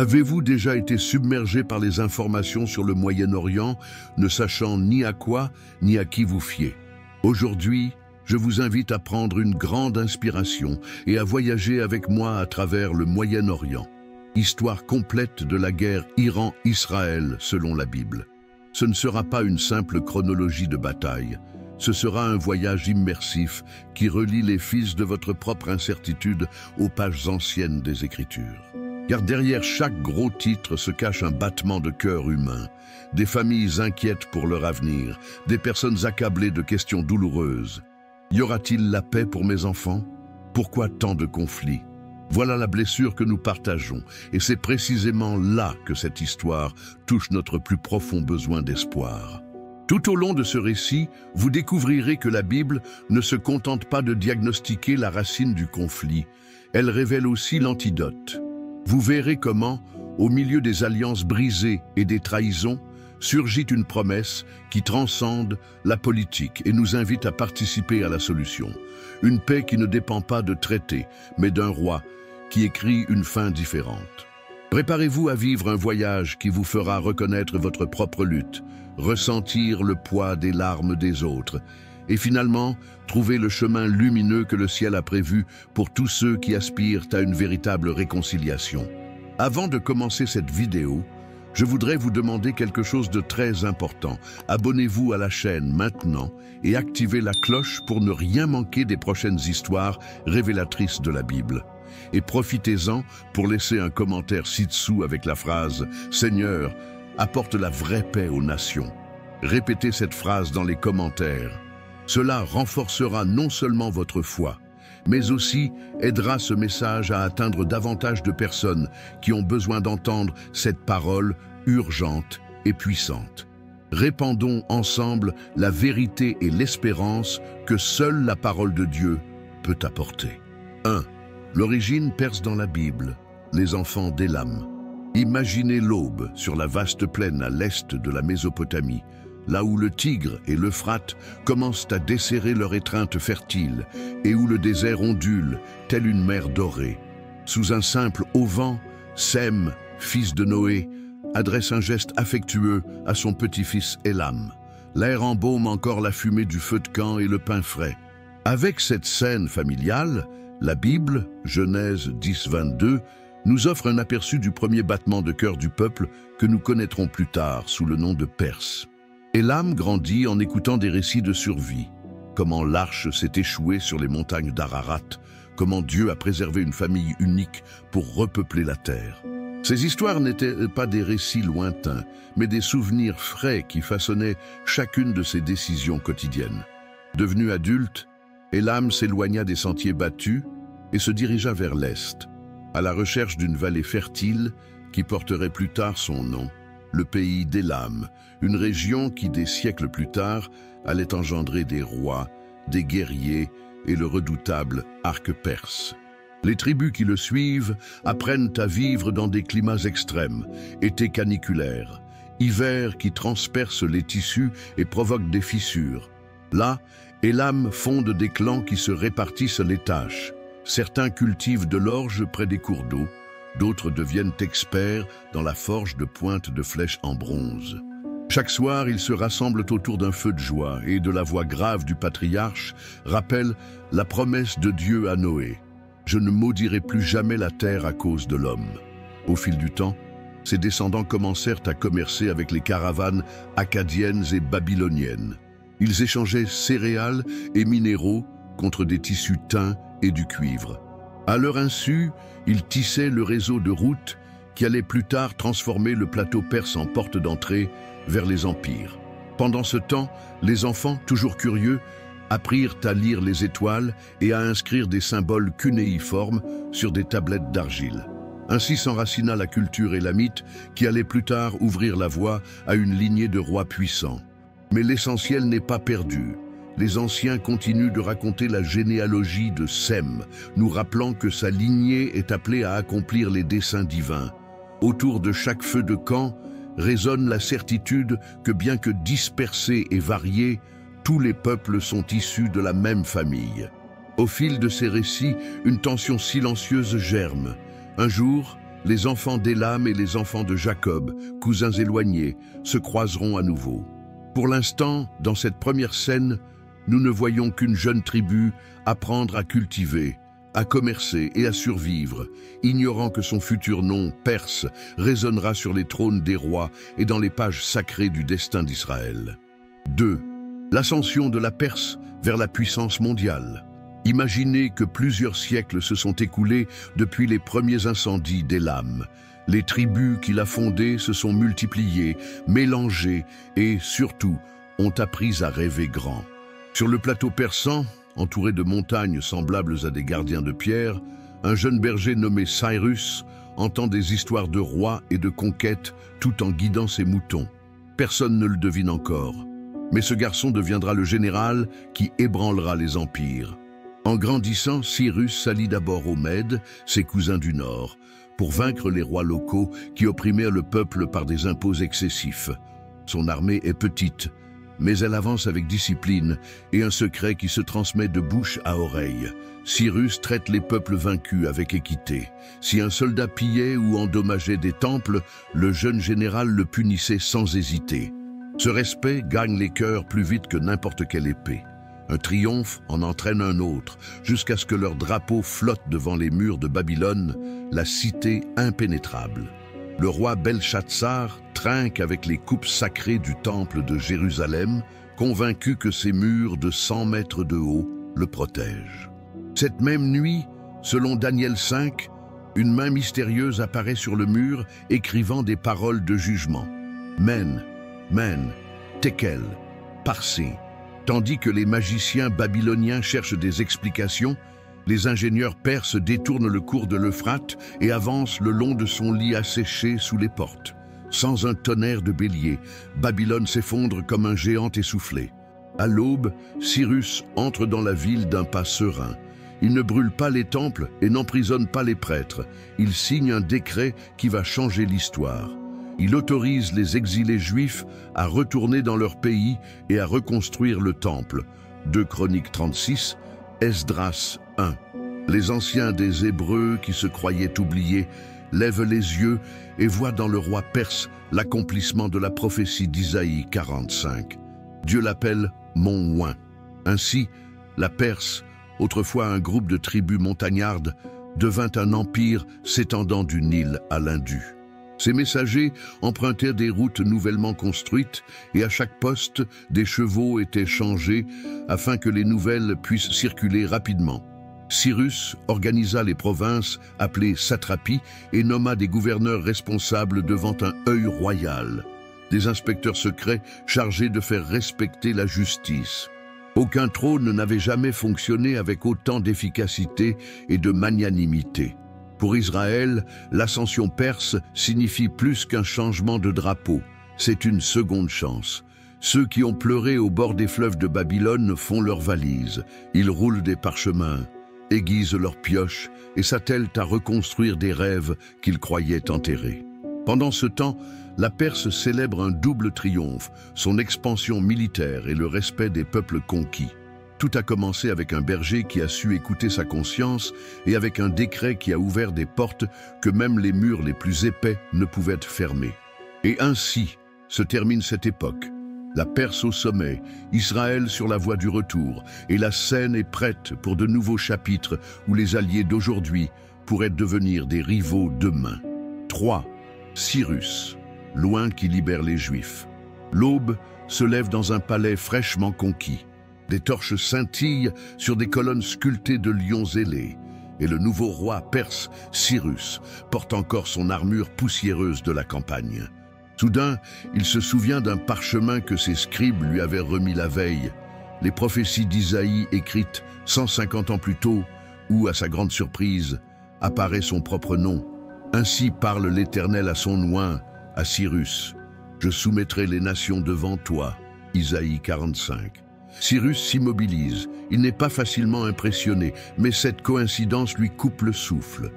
Avez-vous déjà été submergé par les informations sur le Moyen-Orient, ne sachant ni à quoi ni à qui vous fier? Aujourd'hui, je vous invite à prendre une grande inspiration et à voyager avec moi à travers le Moyen-Orient. Histoire complète de la guerre Iran-Israël selon la Bible. Ce ne sera pas une simple chronologie de bataille. Ce sera un voyage immersif qui relie les fils de votre propre incertitude aux pages anciennes des Écritures. Car derrière chaque gros titre se cache un battement de cœur humain, des familles inquiètes pour leur avenir, des personnes accablées de questions douloureuses. Y aura-t-il la paix pour mes enfants? Pourquoi tant de conflits? Voilà la blessure que nous partageons, et c'est précisément là que cette histoire touche notre plus profond besoin d'espoir. Tout au long de ce récit, vous découvrirez que la Bible ne se contente pas de diagnostiquer la racine du conflit, elle révèle aussi l'antidote. Vous verrez comment, au milieu des alliances brisées et des trahisons, surgit une promesse qui transcende la politique et nous invite à participer à la solution. Une paix qui ne dépend pas de traités, mais d'un roi qui écrit une fin différente. Préparez-vous à vivre un voyage qui vous fera reconnaître votre propre lutte, ressentir le poids des larmes des autres, et finalement, trouver le chemin lumineux que le ciel a prévu pour tous ceux qui aspirent à une véritable réconciliation. Avant de commencer cette vidéo, je voudrais vous demander quelque chose de très important. Abonnez-vous à la chaîne maintenant et activez la cloche pour ne rien manquer des prochaines histoires révélatrices de la Bible. Et profitez-en pour laisser un commentaire ci-dessous avec la phrase « Seigneur, apporte la vraie paix aux nations ». Répétez cette phrase dans les commentaires. Cela renforcera non seulement votre foi, mais aussi aidera ce message à atteindre davantage de personnes qui ont besoin d'entendre cette parole urgente et puissante. Répandons ensemble la vérité et l'espérance que seule la parole de Dieu peut apporter. 1. L'origine perse dans la Bible, les enfants d'Élam. Imaginez l'aube sur la vaste plaine à l'est de la Mésopotamie, là où le Tigre et l'Euphrate commencent à desserrer leur étreinte fertile et où le désert ondule, tel une mer dorée. Sous un simple auvent, Sem, fils de Noé, adresse un geste affectueux à son petit-fils Élam. L'air embaume encore la fumée du feu de camp et le pain frais. Avec cette scène familiale, la Bible, Genèse 10-22, nous offre un aperçu du premier battement de cœur du peuple que nous connaîtrons plus tard sous le nom de Perse. Élam grandit en écoutant des récits de survie, comment l'arche s'est échouée sur les montagnes d'Ararat, comment Dieu a préservé une famille unique pour repeupler la terre. Ces histoires n'étaient pas des récits lointains, mais des souvenirs frais qui façonnaient chacune de ses décisions quotidiennes. Devenu adulte, Élam s'éloigna des sentiers battus et se dirigea vers l'est, à la recherche d'une vallée fertile qui porterait plus tard son nom. Le pays d'Élam, une région qui, des siècles plus tard, allait engendrer des rois, des guerriers et le redoutable arc perse. Les tribus qui le suivent apprennent à vivre dans des climats extrêmes, étés caniculaires, hivers qui transpercent les tissus et provoquent des fissures. Là, Élam fonde des clans qui se répartissent les tâches. Certains cultivent de l'orge près des cours d'eau, d'autres deviennent experts dans la forge de pointes de flèches en bronze. Chaque soir, ils se rassemblent autour d'un feu de joie et de la voix grave du patriarche rappelle la promesse de Dieu à Noé. « Je ne maudirai plus jamais la terre à cause de l'homme ». Au fil du temps, ses descendants commencèrent à commercer avec les caravanes akkadiennes et babyloniennes. Ils échangeaient céréales et minéraux contre des tissus teints et du cuivre. À leur insu, ils tissaient le réseau de routes qui allait plus tard transformer le plateau perse en porte d'entrée vers les empires. Pendant ce temps, les enfants, toujours curieux, apprirent à lire les étoiles et à inscrire des symboles cunéiformes sur des tablettes d'argile. Ainsi s'enracina la culture élamite qui allait plus tard ouvrir la voie à une lignée de rois puissants. Mais l'essentiel n'est pas perdu. Les anciens continuent de raconter la généalogie de Sem, nous rappelant que sa lignée est appelée à accomplir les desseins divins. Autour de chaque feu de camp résonne la certitude que bien que dispersés et variés, tous les peuples sont issus de la même famille. Au fil de ces récits, une tension silencieuse germe. Un jour, les enfants d'Élam et les enfants de Jacob, cousins éloignés, se croiseront à nouveau. Pour l'instant, dans cette première scène, nous ne voyons qu'une jeune tribu apprendre à cultiver, à commercer et à survivre, ignorant que son futur nom, Perse, résonnera sur les trônes des rois et dans les pages sacrées du destin d'Israël. 2. L'ascension de la Perse vers la puissance mondiale. Imaginez que plusieurs siècles se sont écoulés depuis les premiers incendies d'Élam. Les tribus qui l'a fondée se sont multipliées, mélangées et, surtout, ont appris à rêver grand. Sur le plateau persan, entouré de montagnes semblables à des gardiens de pierre, un jeune berger nommé Cyrus entend des histoires de rois et de conquêtes tout en guidant ses moutons. Personne ne le devine encore, mais ce garçon deviendra le général qui ébranlera les empires. En grandissant, Cyrus s'allie d'abord aux Mèdes, ses cousins du Nord, pour vaincre les rois locaux qui opprimèrent le peuple par des impôts excessifs. Son armée est petite, mais elle avance avec discipline et un secret qui se transmet de bouche à oreille. Cyrus traite les peuples vaincus avec équité. Si un soldat pillait ou endommageait des temples, le jeune général le punissait sans hésiter. Ce respect gagne les cœurs plus vite que n'importe quelle épée. Un triomphe en entraîne un autre, jusqu'à ce que leur drapeau flotte devant les murs de Babylone, la cité impénétrable. Le roi Belshazzar trinque avec les coupes sacrées du temple de Jérusalem, convaincu que ces murs de 100 mètres de haut le protègent. Cette même nuit, selon Daniel 5, une main mystérieuse apparaît sur le mur, écrivant des paroles de jugement. Men, tekel, parsé. Tandis que les magiciens babyloniens cherchent des explications, les ingénieurs perses détournent le cours de l'Euphrate et avancent le long de son lit asséché sous les portes. Sans un tonnerre de bélier, Babylone s'effondre comme un géant essoufflé. À l'aube, Cyrus entre dans la ville d'un pas serein. Il ne brûle pas les temples et n'emprisonne pas les prêtres. Il signe un décret qui va changer l'histoire. Il autorise les exilés juifs à retourner dans leur pays et à reconstruire le temple. 2 Chroniques 36, Esdras 1. Les anciens des Hébreux qui se croyaient oubliés lèvent les yeux et voient dans le roi perse l'accomplissement de la prophétie d'Isaïe 45. Dieu l'appelle Mont Oint. Ainsi, la Perse, autrefois un groupe de tribus montagnardes, devint un empire s'étendant du Nil à l'Indus. Ces messagers empruntaient des routes nouvellement construites et à chaque poste, des chevaux étaient changés afin que les nouvelles puissent circuler rapidement. Cyrus organisa les provinces appelées satrapies et nomma des gouverneurs responsables devant un œil royal, des inspecteurs secrets chargés de faire respecter la justice. Aucun trône n'avait jamais fonctionné avec autant d'efficacité et de magnanimité. Pour Israël, l'ascension perse signifie plus qu'un changement de drapeau. C'est une seconde chance. Ceux qui ont pleuré au bord des fleuves de Babylone font leurs valises. Ils roulent des parchemins, aiguisent leurs pioches et s'attellent à reconstruire des rêves qu'ils croyaient enterrés. Pendant ce temps, la Perse célèbre un double triomphe, son expansion militaire et le respect des peuples conquis. Tout a commencé avec un berger qui a su écouter sa conscience et avec un décret qui a ouvert des portes que même les murs les plus épais ne pouvaient fermer. Et ainsi se termine cette époque. La Perse au sommet, Israël sur la voie du retour, et la scène est prête pour de nouveaux chapitres où les alliés d'aujourd'hui pourraient devenir des rivaux demain. 3. Cyrus, loin qui libère les Juifs. L'aube se lève dans un palais fraîchement conquis. Des torches scintillent sur des colonnes sculptées de lions ailés, et le nouveau roi perse, Cyrus, porte encore son armure poussiéreuse de la campagne. Soudain, il se souvient d'un parchemin que ses scribes lui avaient remis la veille, les prophéties d'Isaïe écrites 150 ans plus tôt, où, à sa grande surprise, apparaît son propre nom. Ainsi parle l'Éternel à son oint, à Cyrus. Je soumettrai les nations devant toi. Isaïe 45. Cyrus s'immobilise. Il n'est pas facilement impressionné, mais cette coïncidence lui coupe le souffle.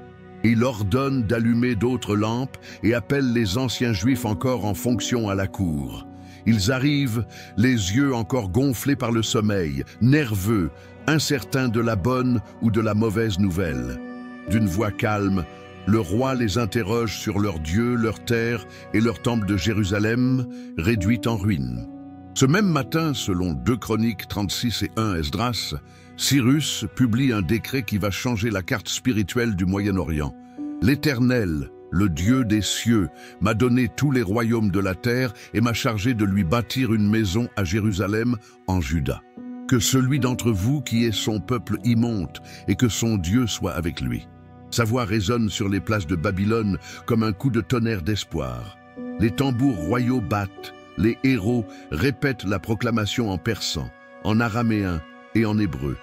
Il ordonne d'allumer d'autres lampes et appelle les anciens Juifs encore en fonction à la cour. Ils arrivent, les yeux encore gonflés par le sommeil, nerveux, incertains de la bonne ou de la mauvaise nouvelle. D'une voix calme, Le roi les interroge sur leur Dieu, leur terre et leur temple de Jérusalem, réduit en ruine. Ce même matin, selon 2 Chroniques 36 et 1 Esdras, Cyrus publie un décret qui va changer la carte spirituelle du Moyen-Orient. L'Éternel, le Dieu des cieux, m'a donné tous les royaumes de la terre et m'a chargé de lui bâtir une maison à Jérusalem, en Juda. Que celui d'entre vous qui est son peuple y monte et que son Dieu soit avec lui. Sa voix résonne sur les places de Babylone comme un coup de tonnerre d'espoir. Les tambours royaux battent, les héros répètent la proclamation en persan, en araméen et en hébreu.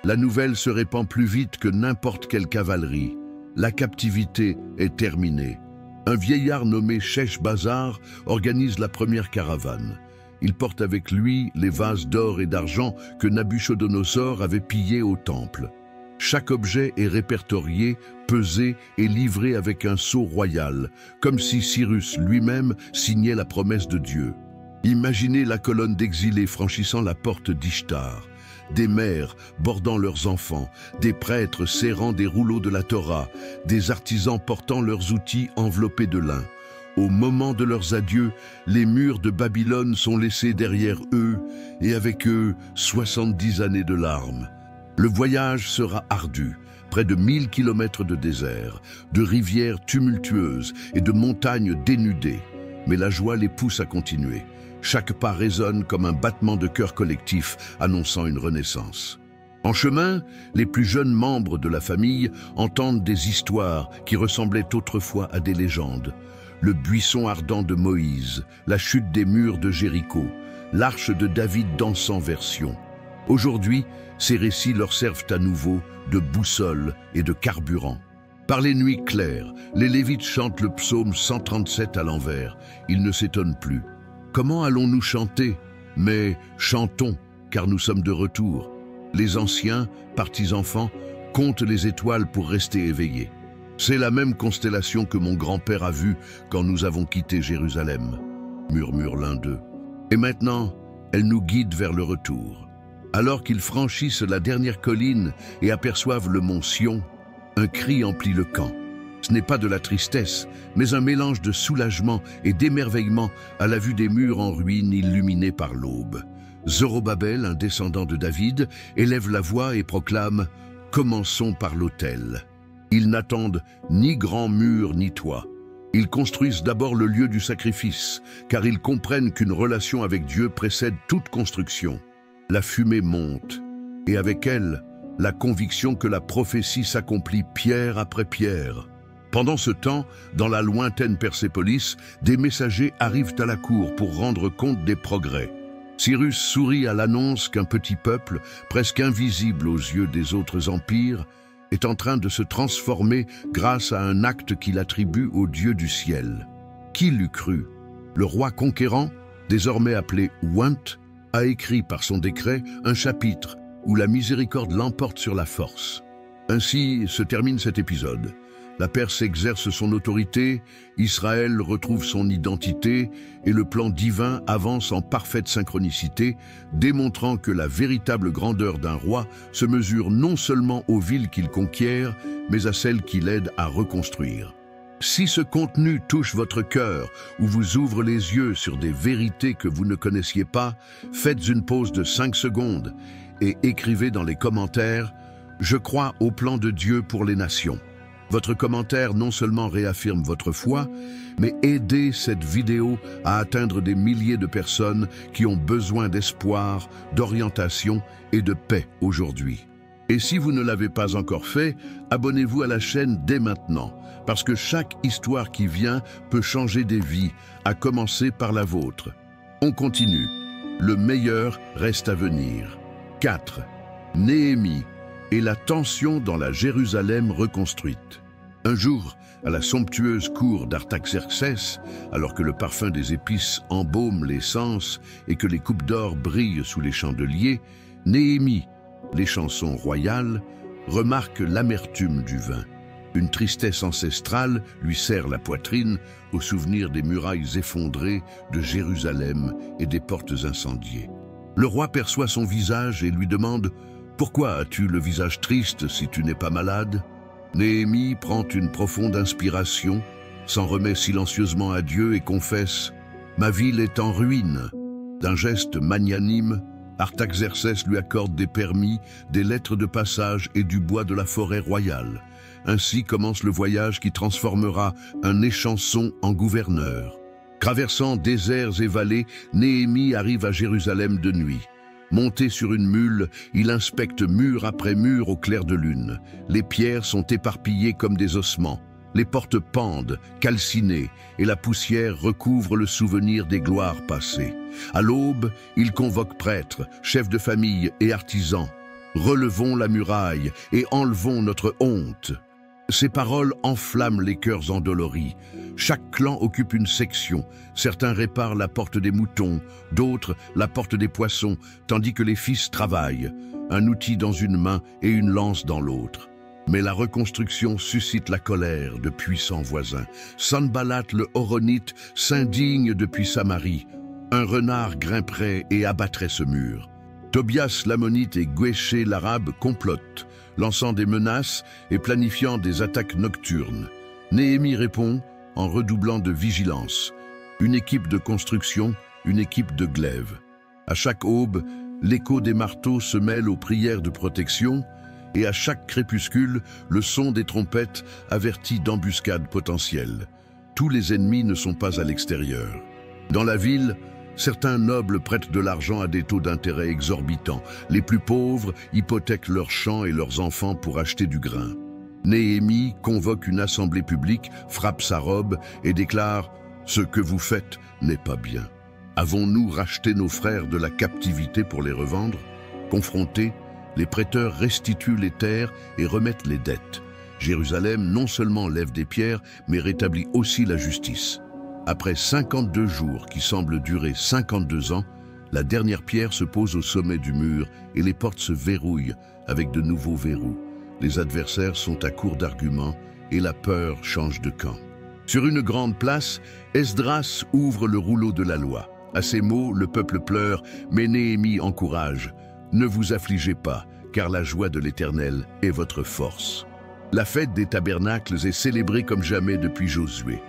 La nouvelle se répand plus vite que n'importe quelle cavalerie. La captivité est terminée. Un vieillard nommé Sheshbazzar organise la première caravane. Il porte avec lui les vases d'or et d'argent que Nabuchodonosor avait pillés au temple. Chaque objet est répertorié, pesé et livré avec un sceau royal, comme si Cyrus lui-même signait la promesse de Dieu. Imaginez la colonne d'exilés franchissant la porte d'Ishtar, des mères bordant leurs enfants, des prêtres serrant des rouleaux de la Torah, des artisans portant leurs outils enveloppés de lin. Au moment de leurs adieux, les murs de Babylone sont laissés derrière eux, et avec eux, 70 années de larmes. Le voyage sera ardu, près de 1000 kilomètres de désert, de rivières tumultueuses et de montagnes dénudées. Mais la joie les pousse à continuer. Chaque pas résonne comme un battement de cœur collectif annonçant une renaissance. En chemin, les plus jeunes membres de la famille entendent des histoires qui ressemblaient autrefois à des légendes. Le buisson ardent de Moïse, la chute des murs de Jéricho, l'arche de David dansant vers Sion. Aujourd'hui, ces récits leur servent à nouveau de boussole et de carburant. Par les nuits claires, les Lévites chantent le psaume 137 à l'envers. Ils ne s'étonnent plus. Comment allons-nous chanter? Mais chantons, car nous sommes de retour. Les anciens, partis enfants, comptent les étoiles pour rester éveillés. C'est la même constellation que mon grand-père a vue quand nous avons quitté Jérusalem, murmure l'un d'eux. Et maintenant, elle nous guide vers le retour. Alors qu'ils franchissent la dernière colline et aperçoivent le mont Sion, un cri emplit le camp. Ce n'est pas de la tristesse, mais un mélange de soulagement et d'émerveillement à la vue des murs en ruine illuminés par l'aube. Zorobabel, un descendant de David, élève la voix et proclame « Commençons par l'autel ». Ils n'attendent ni grand mur ni toit. Ils construisent d'abord le lieu du sacrifice, car ils comprennent qu'une relation avec Dieu précède toute construction. La fumée monte, et avec elle, la conviction que la prophétie s'accomplit pierre après pierre. Pendant ce temps, dans la lointaine Persépolis, des messagers arrivent à la cour pour rendre compte des progrès. Cyrus sourit à l'annonce qu'un petit peuple, presque invisible aux yeux des autres empires, est en train de se transformer grâce à un acte qu'il attribue au Dieu du ciel. Qui l'eût cru? Le roi conquérant, désormais appelé Ouint, a écrit par son décret un chapitre où la miséricorde l'emporte sur la force. Ainsi se termine cet épisode. La Perse exerce son autorité, Israël retrouve son identité et le plan divin avance en parfaite synchronicité, démontrant que la véritable grandeur d'un roi se mesure non seulement aux villes qu'il conquiert, mais à celles qu'il aide à reconstruire. Si ce contenu touche votre cœur ou vous ouvre les yeux sur des vérités que vous ne connaissiez pas, faites une pause de 5 secondes et écrivez dans les commentaires « Je crois au plan de Dieu pour les nations ». Votre commentaire non seulement réaffirme votre foi, mais aidez cette vidéo à atteindre des milliers de personnes qui ont besoin d'espoir, d'orientation et de paix aujourd'hui. Et si vous ne l'avez pas encore fait, abonnez-vous à la chaîne dès maintenant, parce que chaque histoire qui vient peut changer des vies, à commencer par la vôtre. On continue. Le meilleur reste à venir. 4. Néhémie et la tension dans la Jérusalem reconstruite. Un jour, à la somptueuse cour d'Artaxerxès, alors que le parfum des épices embaume les sens et que les coupes d'or brillent sous les chandeliers, Néhémie, les chansons royales, remarque l'amertume du vin. Une tristesse ancestrale lui serre la poitrine au souvenir des murailles effondrées de Jérusalem et des portes incendiées. Le roi perçoit son visage et lui demande « Pourquoi as-tu le visage triste si tu n'es pas malade ?» Néhémie prend une profonde inspiration, s'en remet silencieusement à Dieu et confesse « Ma ville est en ruine ». D'un geste magnanime, Artaxerxès lui accorde des permis, des lettres de passage et du bois de la forêt royale. Ainsi commence le voyage qui transformera un échanson en gouverneur. Traversant déserts et vallées, Néhémie arrive à Jérusalem de nuit. Monté sur une mule, il inspecte mur après mur au clair de lune. Les pierres sont éparpillées comme des ossements. Les portes pendent, calcinées, et la poussière recouvre le souvenir des gloires passées. À l'aube, il convoque prêtres, chefs de famille et artisans. « Relevons la muraille et enlevons notre honte ». Ces paroles enflamment les cœurs endoloris. Chaque clan occupe une section. Certains réparent la porte des moutons, d'autres la porte des poissons, tandis que les fils travaillent, un outil dans une main et une lance dans l'autre. Mais la reconstruction suscite la colère de puissants voisins. Sanballat le Horonite s'indigne depuis Samarie. Un renard grimperait et abattrait ce mur. Tobias l'Ammonite et Guéché l'Arabe complotent, lançant des menaces et planifiant des attaques nocturnes. Néhémie répond en redoublant de vigilance. Une équipe de construction, une équipe de glaive. À chaque aube, l'écho des marteaux se mêle aux prières de protection, et à chaque crépuscule, le son des trompettes avertit d'embuscades potentielles. Tous les ennemis ne sont pas à l'extérieur. Dans la ville, certains nobles prêtent de l'argent à des taux d'intérêt exorbitants. Les plus pauvres hypothèquent leurs champs et leurs enfants pour acheter du grain. Néhémie convoque une assemblée publique, frappe sa robe et déclare « Ce que vous faites n'est pas bien. Avons-nous racheté nos frères de la captivité pour les revendre ?» Confrontés, les prêteurs restituent les terres et remettent les dettes. Jérusalem non seulement lève des pierres, mais rétablit aussi la justice. Après 52 jours qui semblent durer 52 ans, la dernière pierre se pose au sommet du mur et les portes se verrouillent avec de nouveaux verrous. Les adversaires sont à court d'arguments et la peur change de camp. Sur une grande place, Esdras ouvre le rouleau de la loi. À ces mots, le peuple pleure, mais Néhémie encourage. Ne vous affligez pas, car la joie de l'Éternel est votre force. La fête des tabernacles est célébrée comme jamais depuis Josué.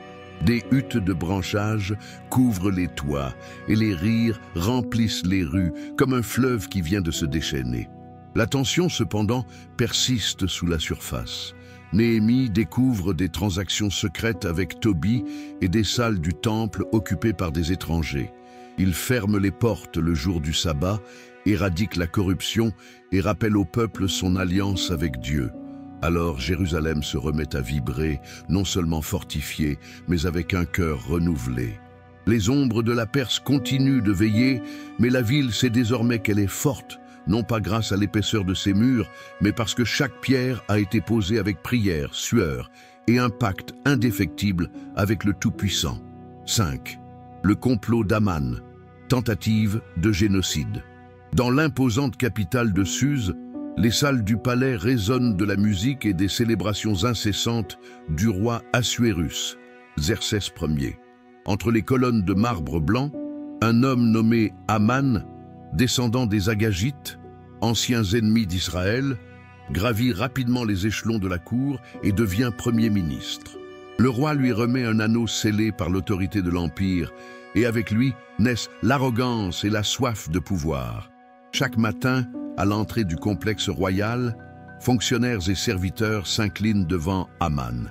Des huttes de branchage couvrent les toits et les rires remplissent les rues comme un fleuve qui vient de se déchaîner. La tension, cependant, persiste sous la surface. Néhémie découvre des transactions secrètes avec Tobie et des salles du temple occupées par des étrangers. Il ferme les portes le jour du sabbat, éradique la corruption et rappelle au peuple son alliance avec Dieu. Alors Jérusalem se remet à vibrer, non seulement fortifiée, mais avec un cœur renouvelé. Les ombres de la Perse continuent de veiller, mais la ville sait désormais qu'elle est forte, non pas grâce à l'épaisseur de ses murs, mais parce que chaque pierre a été posée avec prière, sueur et un pacte indéfectible avec le Tout-Puissant. 5. Le complot d'Aman, tentative de génocide. Dans l'imposante capitale de Suse, les salles du palais résonnent de la musique et des célébrations incessantes du roi Assuérus, Xerxès Ier. Entre les colonnes de marbre blanc, un homme nommé Aman, descendant des Agagites, anciens ennemis d'Israël, gravit rapidement les échelons de la cour et devient Premier ministre. Le roi lui remet un anneau scellé par l'autorité de l'Empire, et avec lui naissent l'arrogance et la soif de pouvoir. Chaque matin, à l'entrée du complexe royal, fonctionnaires et serviteurs s'inclinent devant Aman.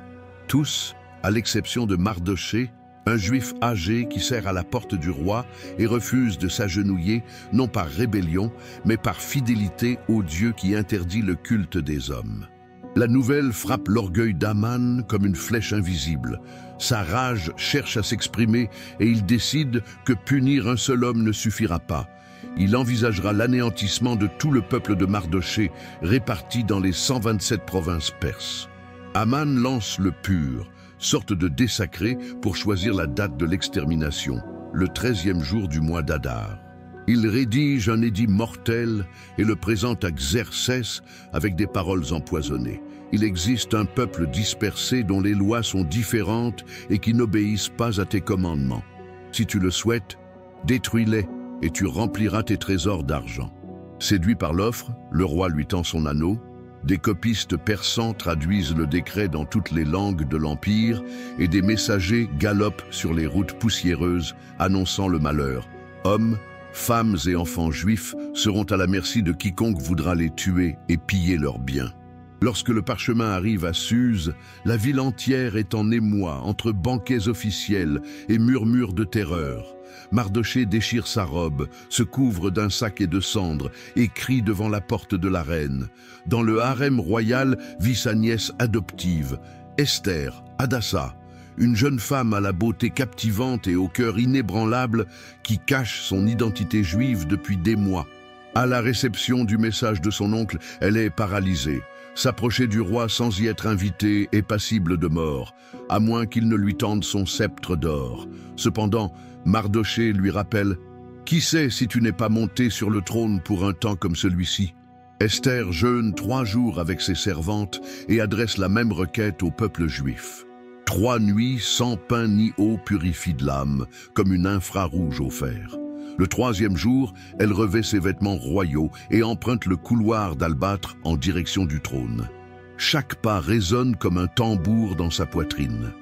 Tous, à l'exception de Mardoché, un juif âgé qui sert à la porte du roi et refuse de s'agenouiller, non par rébellion, mais par fidélité au Dieu qui interdit le culte des hommes. La nouvelle frappe l'orgueil d'Aman comme une flèche invisible. Sa rage cherche à s'exprimer et il décide que punir un seul homme ne suffira pas. Il envisagera l'anéantissement de tout le peuple de Mardoché réparti dans les 127 provinces perses. Aman lance le pur, sorte de dé sacré pour choisir la date de l'extermination, le 13e jour du mois d'Adar. Il rédige un édit mortel et le présente à Xerxès avec des paroles empoisonnées. Il existe un peuple dispersé dont les lois sont différentes et qui n'obéissent pas à tes commandements. Si tu le souhaites, détruis-les et tu rempliras tes trésors d'argent. Séduit par l'offre, le roi lui tend son anneau. Des copistes persans traduisent le décret dans toutes les langues de l'Empire et des messagers galopent sur les routes poussiéreuses annonçant le malheur. Hommes, femmes et enfants juifs seront à la merci de quiconque voudra les tuer et piller leurs biens. Lorsque le parchemin arrive à Suse, la ville entière est en émoi entre banquets officiels et murmures de terreur. Mardochée déchire sa robe, se couvre d'un sac et de cendres et crie devant la porte de la reine. Dans le harem royal vit sa nièce adoptive, Esther, Hadassa, une jeune femme à la beauté captivante et au cœur inébranlable qui cache son identité juive depuis des mois. À la réception du message de son oncle, elle est paralysée. S'approcher du roi sans y être invité est passible de mort, à moins qu'il ne lui tende son sceptre d'or. Cependant, Mardochée lui rappelle « Qui sait si tu n'es pas monté sur le trône pour un temps comme celui-ci » Esther jeûne 3 jours avec ses servantes et adresse la même requête au peuple juif. 3 nuits sans pain ni eau purifient de l'âme, comme une infrarouge au fer. Le 3e jour, elle revêt ses vêtements royaux et emprunte le couloir d'albâtre en direction du trône. Chaque pas résonne comme un tambour dans sa poitrine.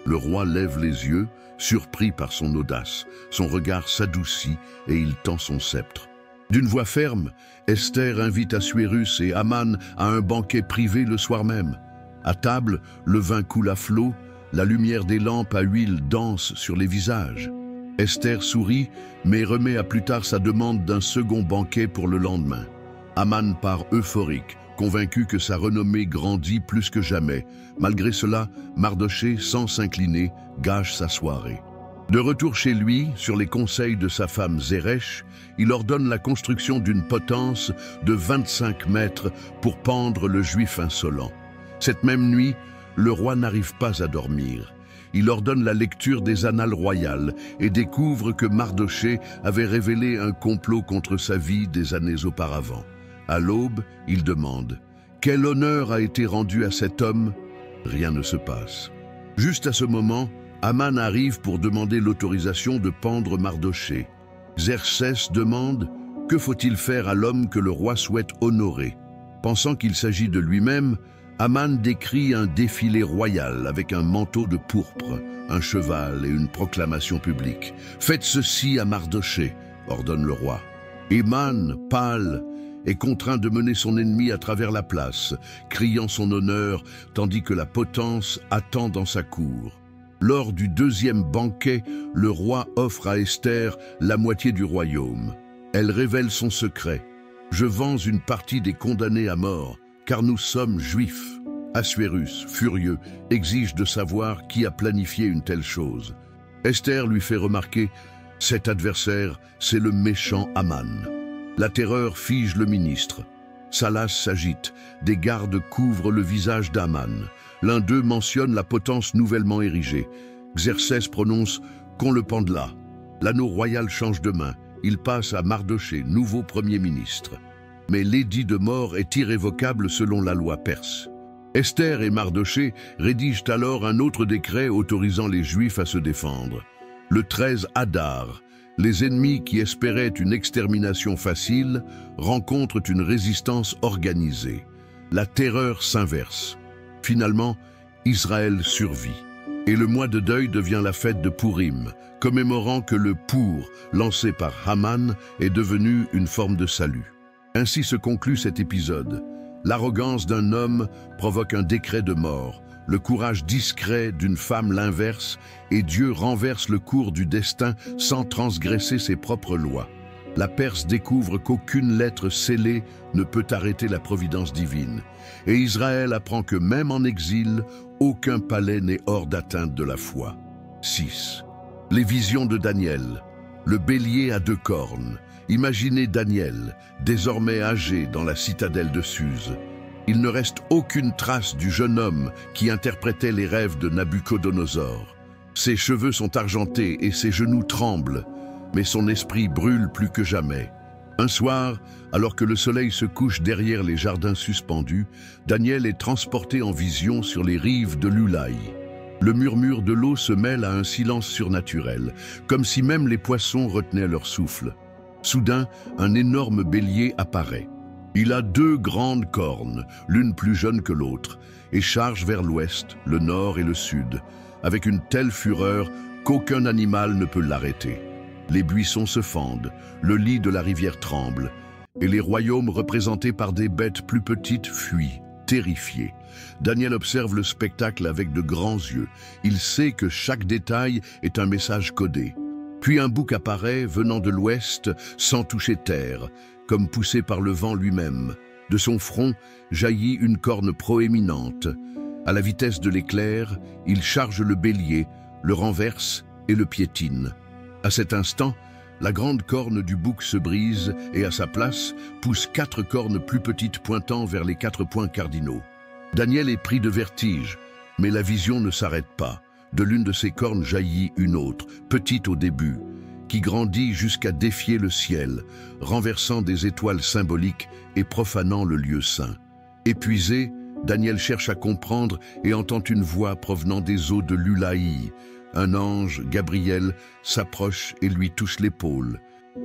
Le roi lève les yeux, surpris par son audace. Son regard s'adoucit et il tend son sceptre. D'une voix ferme, Esther invite Assuérus et Aman à un banquet privé le soir même. À table, le vin coule à flot, la lumière des lampes à huile danse sur les visages. Esther sourit, mais remet à plus tard sa demande d'un second banquet pour le lendemain. Aman part euphorique, convaincu que sa renommée grandit plus que jamais. Malgré cela, Mardochée, sans s'incliner, gâche sa soirée. De retour chez lui, sur les conseils de sa femme Zeresh, il ordonne la construction d'une potence de 25 mètres pour pendre le juif insolent. Cette même nuit, le roi n'arrive pas à dormir. Il ordonne la lecture des annales royales et découvre que Mardochée avait révélé un complot contre sa vie des années auparavant. À l'aube, il demande « Quel honneur a été rendu à cet homme ?» Rien ne se passe. Juste à ce moment, Aman arrive pour demander l'autorisation de pendre Mardochée. Xerxès demande « Que faut-il faire à l'homme que le roi souhaite honorer ?» Pensant qu'il s'agit de lui-même, Aman décrit un défilé royal avec un manteau de pourpre, un cheval et une proclamation publique. « Faites ceci à Mardochée », ordonne le roi. Aman, pâle, est contraint de mener son ennemi à travers la place, criant son honneur tandis que la potence attend dans sa cour. Lors du 2e banquet, le roi offre à Esther la moitié du royaume. Elle révèle son secret. « Je vends une partie des condamnés à mort, car nous sommes juifs. » Assuérus, furieux, exige de savoir qui a planifié une telle chose. Esther lui fait remarquer « Cet adversaire, c'est le méchant Aman. » La terreur fige le ministre. Salas s'agite, des gardes couvrent le visage d'Aman. L'un d'eux mentionne la potence nouvellement érigée. Xerxès prononce « Qu'on le pende là ». L'anneau royal change de main. Il passe à Mardochée, nouveau premier ministre. Mais l'édit de mort est irrévocable selon la loi perse. Esther et Mardochée rédigent alors un autre décret autorisant les Juifs à se défendre. Le 13 Adar, les ennemis qui espéraient une extermination facile rencontrent une résistance organisée. La terreur s'inverse. Finalement, Israël survit. Et le mois de deuil devient la fête de Pourim, commémorant que le pour, lancé par Haman, est devenu une forme de salut. Ainsi se conclut cet épisode. L'arrogance d'un homme provoque un décret de mort, le courage discret d'une femme l'inverse, et Dieu renverse le cours du destin sans transgresser ses propres lois. La Perse découvre qu'aucune lettre scellée ne peut arrêter la providence divine. Et Israël apprend que même en exil, aucun palais n'est hors d'atteinte de la foi. 6. Les visions de Daniel. Le bélier à 2 cornes. Imaginez Daniel, désormais âgé dans la citadelle de Suse. Il ne reste aucune trace du jeune homme qui interprétait les rêves de Nabuchodonosor. Ses cheveux sont argentés et ses genoux tremblent, mais son esprit brûle plus que jamais. Un soir, alors que le soleil se couche derrière les jardins suspendus, Daniel est transporté en vision sur les rives de l'Ulaï. Le murmure de l'eau se mêle à un silence surnaturel, comme si même les poissons retenaient leur souffle. Soudain, un énorme bélier apparaît. Il a deux grandes cornes, l'une plus jeune que l'autre, et charge vers l'ouest, le nord et le sud, avec une telle fureur qu'aucun animal ne peut l'arrêter. Les buissons se fendent, le lit de la rivière tremble, et les royaumes représentés par des bêtes plus petites fuient, terrifiés. Daniel observe le spectacle avec de grands yeux. Il sait que chaque détail est un message codé. Puis un bouc apparaît, venant de l'ouest, sans toucher terre, comme poussé par le vent lui-même. De son front jaillit une corne proéminente. À la vitesse de l'éclair, il charge le bélier, le renverse et le piétine. À cet instant, la grande corne du bouc se brise et à sa place poussent 4 cornes plus petites pointant vers les 4 points cardinaux. Daniel est pris de vertige, mais la vision ne s'arrête pas. De l'une de ses cornes jaillit une autre, petite au début, qui grandit jusqu'à défier le ciel, renversant des étoiles symboliques et profanant le lieu saint. Épuisé, Daniel cherche à comprendre et entend une voix provenant des eaux de l'Ulaï. Un ange, Gabriel, s'approche et lui touche l'épaule.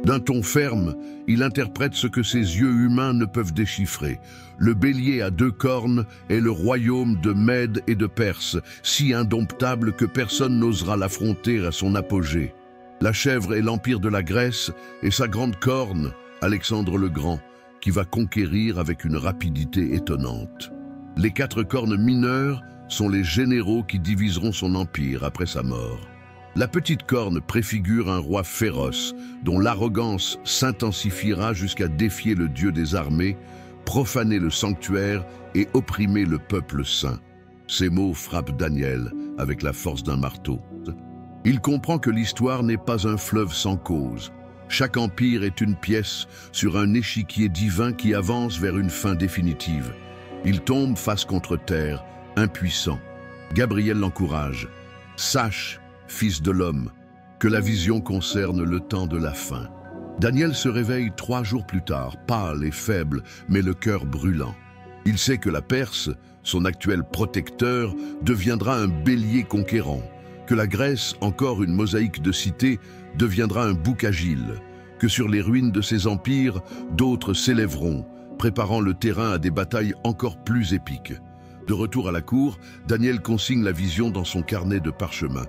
D'un ton ferme, il interprète ce que ses yeux humains ne peuvent déchiffrer. Le bélier à 2 cornes est le royaume de Mède et de Perse, si indomptable que personne n'osera l'affronter à son apogée. La chèvre est l'empire de la Grèce et sa grande corne, Alexandre le Grand, qui va conquérir avec une rapidité étonnante. Les 4 cornes mineures sont les généraux qui diviseront son empire après sa mort. La petite corne préfigure un roi féroce, dont l'arrogance s'intensifiera jusqu'à défier le Dieu des armées, profaner le sanctuaire et opprimer le peuple saint. Ces mots frappent Daniel avec la force d'un marteau. Il comprend que l'histoire n'est pas un fleuve sans cause. Chaque empire est une pièce sur un échiquier divin qui avance vers une fin définitive. Il tombe face contre terre, impuissant. Gabriel l'encourage. « Sache, fils de l'homme, que la vision concerne le temps de la fin. » Daniel se réveille 3 jours plus tard, pâle et faible, mais le cœur brûlant. Il sait que la Perse, son actuel protecteur, deviendra un bélier conquérant, que la Grèce, encore une mosaïque de cités, deviendra un bouc agile, que sur les ruines de ces empires, d'autres s'élèveront, préparant le terrain à des batailles encore plus épiques. De retour à la cour, Daniel consigne la vision dans son carnet de parchemin.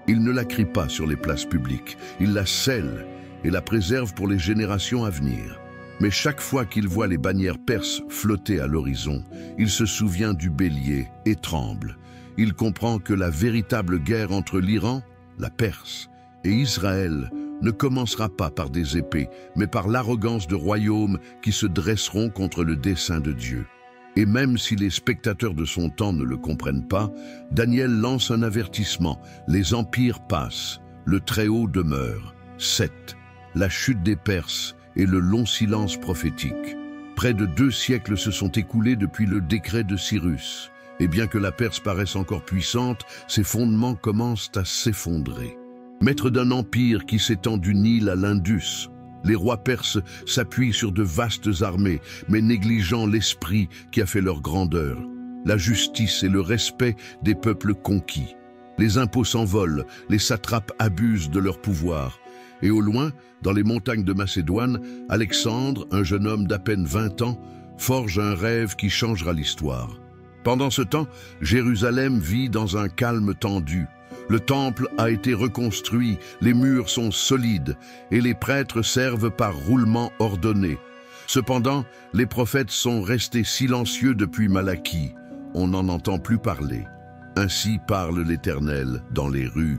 Il ne la crie pas sur les places publiques, il la scelle et la préserve pour les générations à venir. Mais chaque fois qu'il voit les bannières perses flotter à l'horizon, il se souvient du bélier et tremble. Il comprend que la véritable guerre entre l'Iran, la Perse, et Israël ne commencera pas par des épées, mais par l'arrogance de royaumes qui se dresseront contre le dessein de Dieu. Et même si les spectateurs de son temps ne le comprennent pas, Daniel lance un avertissement. Les empires passent, le Très-Haut demeure. 7. La chute des Perses et le long silence prophétique. Près de 2 siècles se sont écoulés depuis le décret de Cyrus. Et bien que la Perse paraisse encore puissante, ses fondements commencent à s'effondrer. Maître d'un empire qui s'étend du Nil à l'Indus, les rois perses s'appuient sur de vastes armées, mais négligeant l'esprit qui a fait leur grandeur, la justice et le respect des peuples conquis. Les impôts s'envolent, les satrapes abusent de leur pouvoir. Et au loin, dans les montagnes de Macédoine, Alexandre, un jeune homme d'à peine 20 ans, forge un rêve qui changera l'histoire. Pendant ce temps, Jérusalem vit dans un calme tendu. Le temple a été reconstruit, les murs sont solides et les prêtres servent par roulement ordonné. Cependant, les prophètes sont restés silencieux depuis Malachie. On n'en entend plus parler. Ainsi parle l'Éternel dans les rues.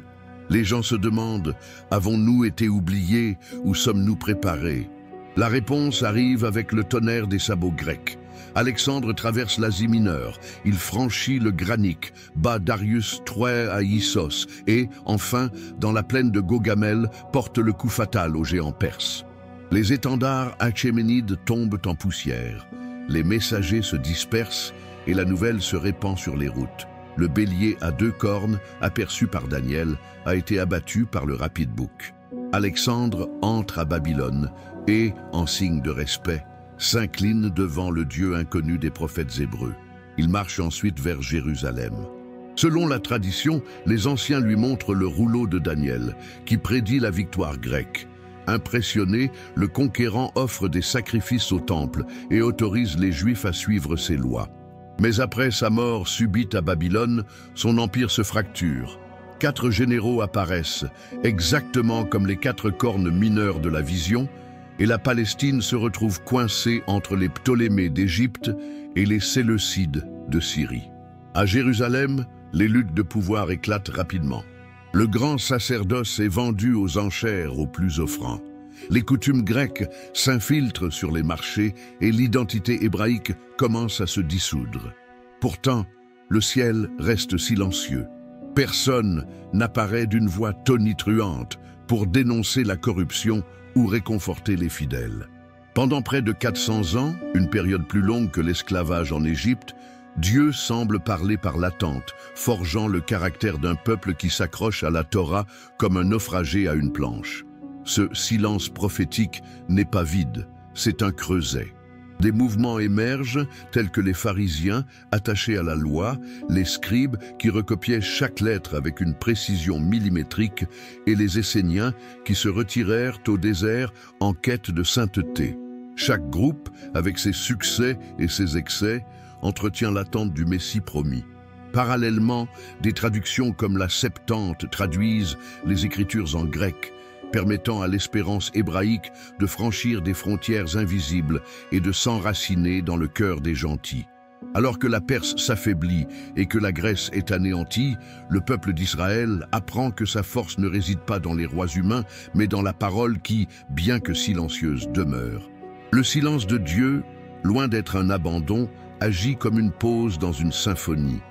Les gens se demandent, avons-nous été oubliés ou sommes-nous préparés? La réponse arrive avec le tonnerre des sabots grecs. Alexandre traverse l'Asie mineure, il franchit le Granique, bat Darius III à Issos et, enfin, dans la plaine de Gaugamel, porte le coup fatal aux géants perses. Les étendards achéménides tombent en poussière, les messagers se dispersent et la nouvelle se répand sur les routes. Le bélier à 2 cornes, aperçu par Daniel, a été abattu par le rapide bouc. Alexandre entre à Babylone et, en signe de respect, s'incline devant le Dieu inconnu des prophètes hébreux. Il marche ensuite vers Jérusalem. Selon la tradition, les anciens lui montrent le rouleau de Daniel, qui prédit la victoire grecque. Impressionné, le conquérant offre des sacrifices au temple et autorise les Juifs à suivre ses lois. Mais après sa mort subite à Babylone, son empire se fracture. 4 généraux apparaissent, exactement comme les 4 cornes mineures de la vision, et la Palestine se retrouve coincée entre les Ptolémées d'Égypte et les Séleucides de Syrie. À Jérusalem, les luttes de pouvoir éclatent rapidement. Le grand sacerdoce est vendu aux enchères aux plus offrants. Les coutumes grecques s'infiltrent sur les marchés et l'identité hébraïque commence à se dissoudre. Pourtant, le ciel reste silencieux. Personne n'apparaît d'une voix tonitruante pour dénoncer la corruption ou réconforter les fidèles. Pendant près de 400 ans, une période plus longue que l'esclavage en Égypte, Dieu semble parler par l'attente, forgeant le caractère d'un peuple qui s'accroche à la Torah comme un naufragé à une planche. Ce silence prophétique n'est pas vide, c'est un creuset. Des mouvements émergent, tels que les pharisiens, attachés à la loi, les scribes, qui recopiaient chaque lettre avec une précision millimétrique, et les Esséniens, qui se retirèrent au désert en quête de sainteté. Chaque groupe, avec ses succès et ses excès, entretient l'attente du Messie promis. Parallèlement, des traductions comme la Septante traduisent les Écritures en grec, permettant à l'espérance hébraïque de franchir des frontières invisibles et de s'enraciner dans le cœur des gentils. Alors que la Perse s'affaiblit et que la Grèce est anéantie, le peuple d'Israël apprend que sa force ne réside pas dans les rois humains, mais dans la parole qui, bien que silencieuse, demeure. Le silence de Dieu, loin d'être un abandon, agit comme une pause dans une symphonie.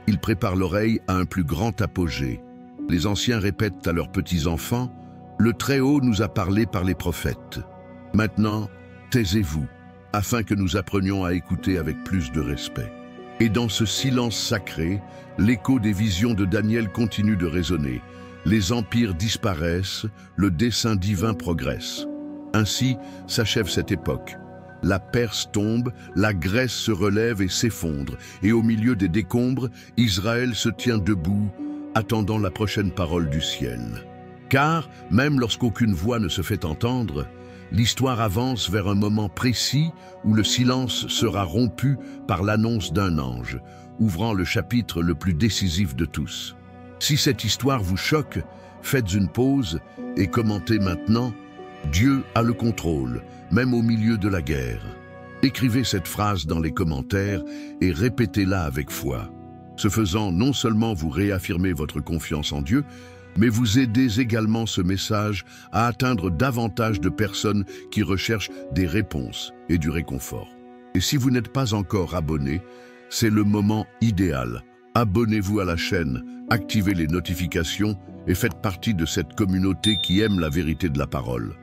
Il prépare l'oreille à un plus grand apogée. Les anciens répètent à leurs petits-enfants: « Le Très-Haut nous a parlé par les prophètes. Maintenant, taisez-vous, afin que nous apprenions à écouter avec plus de respect. » Et dans ce silence sacré, l'écho des visions de Daniel continue de résonner. Les empires disparaissent, le dessein divin progresse. Ainsi s'achève cette époque. La Perse tombe, la Grèce se relève et s'effondre, et au milieu des décombres, Israël se tient debout, attendant la prochaine parole du ciel. Car, même lorsqu'aucune voix ne se fait entendre, l'histoire avance vers un moment précis où le silence sera rompu par l'annonce d'un ange, ouvrant le chapitre le plus décisif de tous. Si cette histoire vous choque, faites une pause et commentez maintenant: Dieu a le contrôle, même au milieu de la guerre. Écrivez cette phrase dans les commentaires et répétez-la avec foi. Ce faisant, non seulement vous réaffirmez votre confiance en Dieu, mais vous aidez également ce message à atteindre davantage de personnes qui recherchent des réponses et du réconfort. Et si vous n'êtes pas encore abonné, c'est le moment idéal. Abonnez-vous à la chaîne, activez les notifications et faites partie de cette communauté qui aime la vérité de la parole.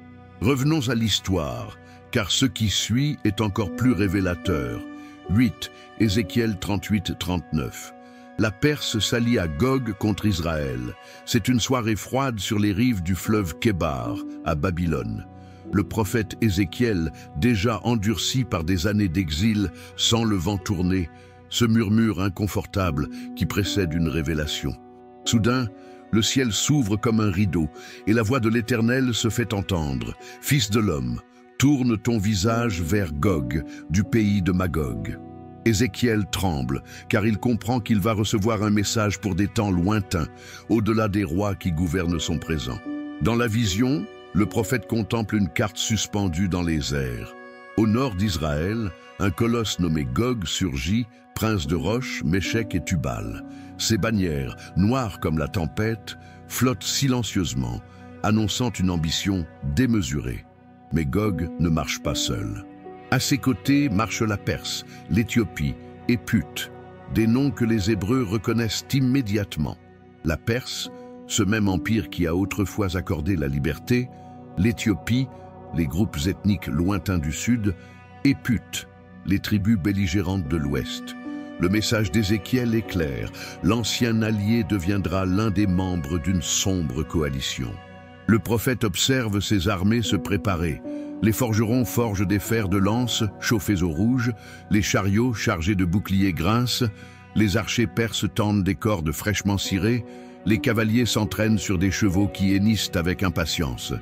Revenons à l'histoire, car ce qui suit est encore plus révélateur. 8. Ézéchiel 38-39. La Perse s'allie à Gog contre Israël. C'est une soirée froide sur les rives du fleuve Kébar, à Babylone. Le prophète Ézéchiel, déjà endurci par des années d'exil, sent le vent tourner, ce murmure inconfortable qui précède une révélation. Soudain, le ciel s'ouvre comme un rideau, et la voix de l'Éternel se fait entendre. « Fils de l'homme, tourne ton visage vers Gog, du pays de Magog. » Ézéchiel tremble, car il comprend qu'il va recevoir un message pour des temps lointains, au-delà des rois qui gouvernent son présent. Dans la vision, le prophète contemple une carte suspendue dans les airs. Au nord d'Israël, un colosse nommé Gog surgit, prince de Roche, Méchec et Tubal. Ses bannières, noires comme la tempête, flottent silencieusement, annonçant une ambition démesurée. Mais Gog ne marche pas seul. À ses côtés marchent la Perse, l'Éthiopie et Put, des noms que les Hébreux reconnaissent immédiatement. La Perse, ce même empire qui a autrefois accordé la liberté, l'Éthiopie, les groupes ethniques lointains du sud, et Put, les tribus belligérantes de l'ouest. Le message d'Ézéchiel est clair, l'ancien allié deviendra l'un des membres d'une sombre coalition. Le prophète observe ses armées se préparer. Les forgerons forgent des fers de lance chauffés au rouge, les chariots chargés de boucliers grincent, les archers perses tendent des cordes fraîchement cirées, les cavaliers s'entraînent sur des chevaux qui hennissent avec impatience.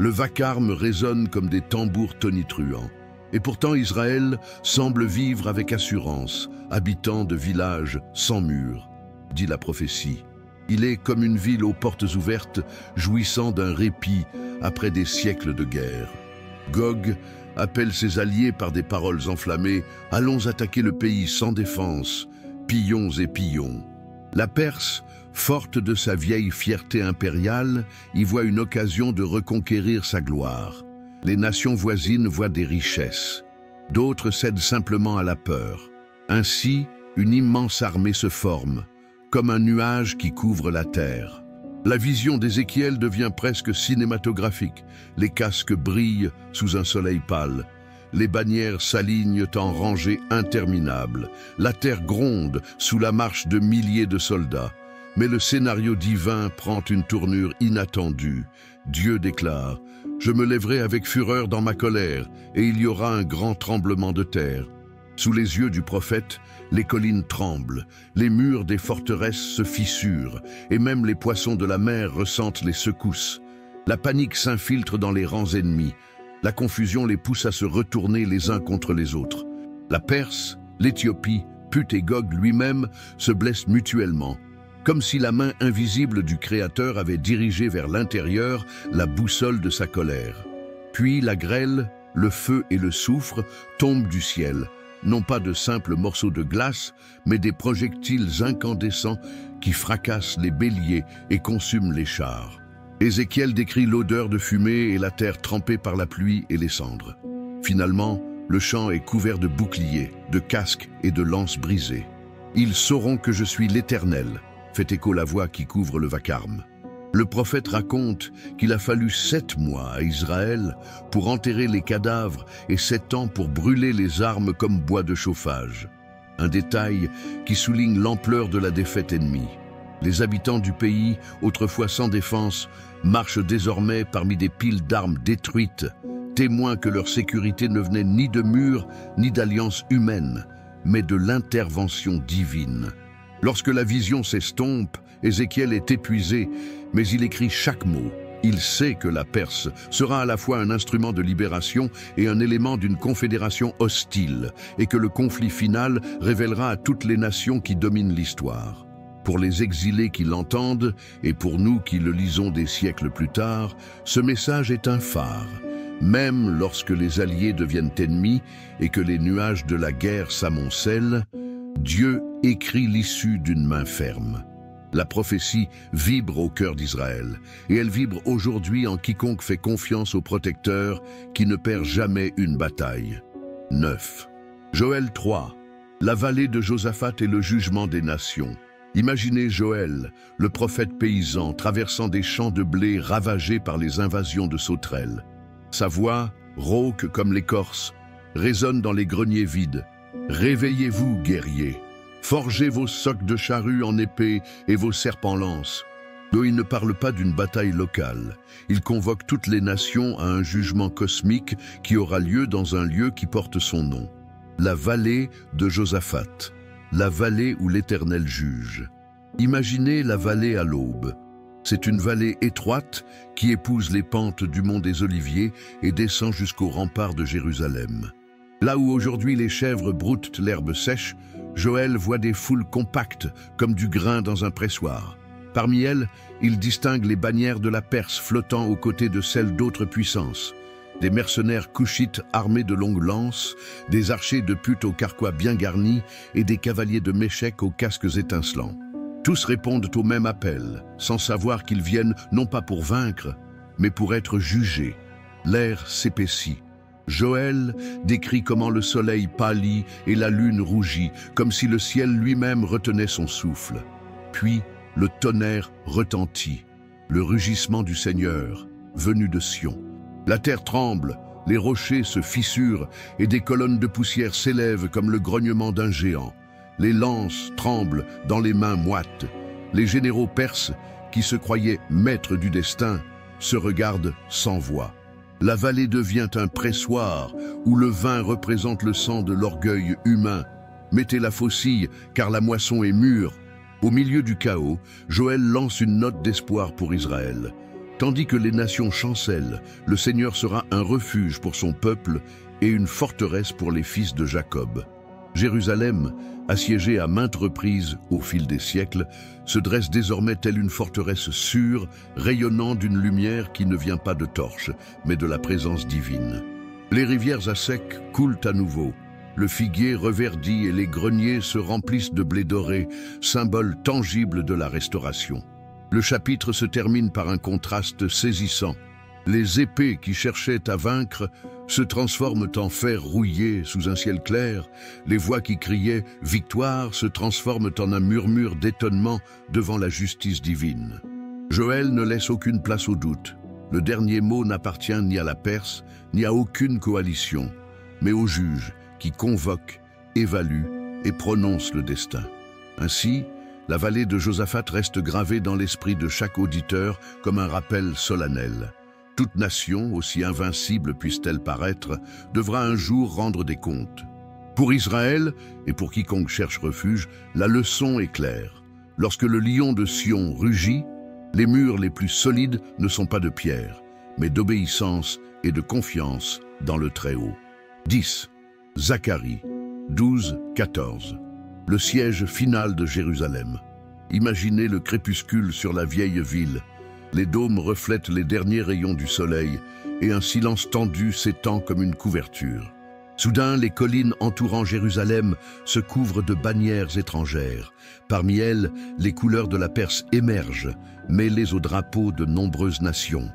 Le vacarme résonne comme des tambours tonitruants. Et pourtant Israël semble vivre avec assurance, habitant de villages sans murs, dit la prophétie. Il est comme une ville aux portes ouvertes, jouissant d'un répit après des siècles de guerre. Gog appelle ses alliés par des paroles enflammées « Allons attaquer le pays sans défense, pillons et pillons ». La Perse, forte de sa vieille fierté impériale, y voit une occasion de reconquérir sa gloire. Les nations voisines voient des richesses. D'autres cèdent simplement à la peur. Ainsi, une immense armée se forme, comme un nuage qui couvre la terre. La vision d'Ézéchiel devient presque cinématographique. Les casques brillent sous un soleil pâle. Les bannières s'alignent en rangées interminables. La terre gronde sous la marche de milliers de soldats. Mais le scénario divin prend une tournure inattendue. Dieu déclare « Je me lèverai avec fureur dans ma colère, et il y aura un grand tremblement de terre. » Sous les yeux du prophète, les collines tremblent, les murs des forteresses se fissurent, et même les poissons de la mer ressentent les secousses. La panique s'infiltre dans les rangs ennemis. La confusion les pousse à se retourner les uns contre les autres. La Perse, l'Éthiopie, Put et Gog lui-même se blessent mutuellement, comme si la main invisible du Créateur avait dirigé vers l'intérieur la boussole de sa colère. Puis la grêle, le feu et le soufre tombent du ciel, non pas de simples morceaux de glace, mais des projectiles incandescents qui fracassent les béliers et consument les chars. Ézéchiel décrit l'odeur de fumée et la terre trempée par la pluie et les cendres. Finalement, le champ est couvert de boucliers, de casques et de lances brisées. « Ils sauront que je suis l'Éternel », fait écho la voix qui couvre le vacarme. Le prophète raconte qu'il a fallu 7 mois à Israël pour enterrer les cadavres et 7 ans pour brûler les armes comme bois de chauffage. Un détail qui souligne l'ampleur de la défaite ennemie. Les habitants du pays, autrefois sans défense, marchent désormais parmi des piles d'armes détruites, témoins que leur sécurité ne venait ni de murs ni d'alliances humaines, mais de l'intervention divine. Lorsque la vision s'estompe, Ézéchiel est épuisé, mais il écrit chaque mot. Il sait que la Perse sera à la fois un instrument de libération et un élément d'une confédération hostile, et que le conflit final révélera à toutes les nations qui dominent l'histoire. Pour les exilés qui l'entendent, et pour nous qui le lisons des siècles plus tard, ce message est un phare. Même lorsque les alliés deviennent ennemis et que les nuages de la guerre s'amoncellent, Dieu écrit l'issue d'une main ferme. La prophétie vibre au cœur d'Israël, et elle vibre aujourd'hui en quiconque fait confiance au protecteur qui ne perd jamais une bataille. 9. Joël 3. La vallée de Josaphat et le jugement des nations. Imaginez Joël, le prophète paysan, traversant des champs de blé ravagés par les invasions de sauterelles. Sa voix, rauque comme l'écorce, résonne dans les greniers vides. « Réveillez-vous, guerriers! Forgez vos socs de charrue en épée et vos serpents-lances. » Non, il ne parle pas d'une bataille locale. Il convoque toutes les nations à un jugement cosmique qui aura lieu dans un lieu qui porte son nom. La vallée de Josaphat, la vallée où l'Éternel juge. Imaginez la vallée à l'aube. C'est une vallée étroite qui épouse les pentes du mont des Oliviers et descend jusqu'au rempart de Jérusalem. Là où aujourd'hui les chèvres broutent l'herbe sèche, Joël voit des foules compactes comme du grain dans un pressoir. Parmi elles, il distingue les bannières de la Perse flottant aux côtés de celles d'autres puissances. Des mercenaires couchites armés de longues lances, des archers de Put aux carquois bien garnis et des cavaliers de Méchec aux casques étincelants. Tous répondent au même appel, sans savoir qu'ils viennent non pas pour vaincre, mais pour être jugés. L'air s'épaissit. Joël décrit comment le soleil pâlit et la lune rougit, comme si le ciel lui-même retenait son souffle. Puis, le tonnerre retentit, le rugissement du Seigneur, venu de Sion. La terre tremble, les rochers se fissurent et des colonnes de poussière s'élèvent comme le grognement d'un géant. Les lances tremblent dans les mains moites. Les généraux perses, qui se croyaient maîtres du destin, se regardent sans voix. La vallée devient un pressoir où le vin représente le sang de l'orgueil humain. Mettez la faucille, car la moisson est mûre. Au milieu du chaos, Joël lance une note d'espoir pour Israël. Tandis que les nations chancellent, le Seigneur sera un refuge pour son peuple et une forteresse pour les fils de Jacob. Jérusalem, assiégée à maintes reprises au fil des siècles, se dresse désormais telle une forteresse sûre, rayonnant d'une lumière qui ne vient pas de torches, mais de la présence divine. Les rivières à sec coulent à nouveau. Le figuier reverdit et les greniers se remplissent de blé doré, symbole tangible de la restauration. Le chapitre se termine par un contraste saisissant. Les épées qui cherchaient à vaincre se transforment en fer rouillé sous un ciel clair. Les voix qui criaient « Victoire » se transforment en un murmure d'étonnement devant la justice divine. Joël ne laisse aucune place au doute. Le dernier mot n'appartient ni à la Perse, ni à aucune coalition, mais au juge qui convoque, évalue et prononce le destin. Ainsi, la vallée de Josaphat reste gravée dans l'esprit de chaque auditeur comme un rappel solennel. Toute nation, aussi invincible puisse-t-elle paraître, devra un jour rendre des comptes. Pour Israël, et pour quiconque cherche refuge, la leçon est claire. Lorsque le lion de Sion rugit, les murs les plus solides ne sont pas de pierre, mais d'obéissance et de confiance dans le Très-Haut. 10. Zacharie, 12, 14. Le siège final de Jérusalem. Imaginez le crépuscule sur la vieille ville. Les dômes reflètent les derniers rayons du soleil et un silence tendu s'étend comme une couverture. Soudain, les collines entourant Jérusalem se couvrent de bannières étrangères. Parmi elles, les couleurs de la Perse émergent, mêlées aux drapeaux de nombreuses nations.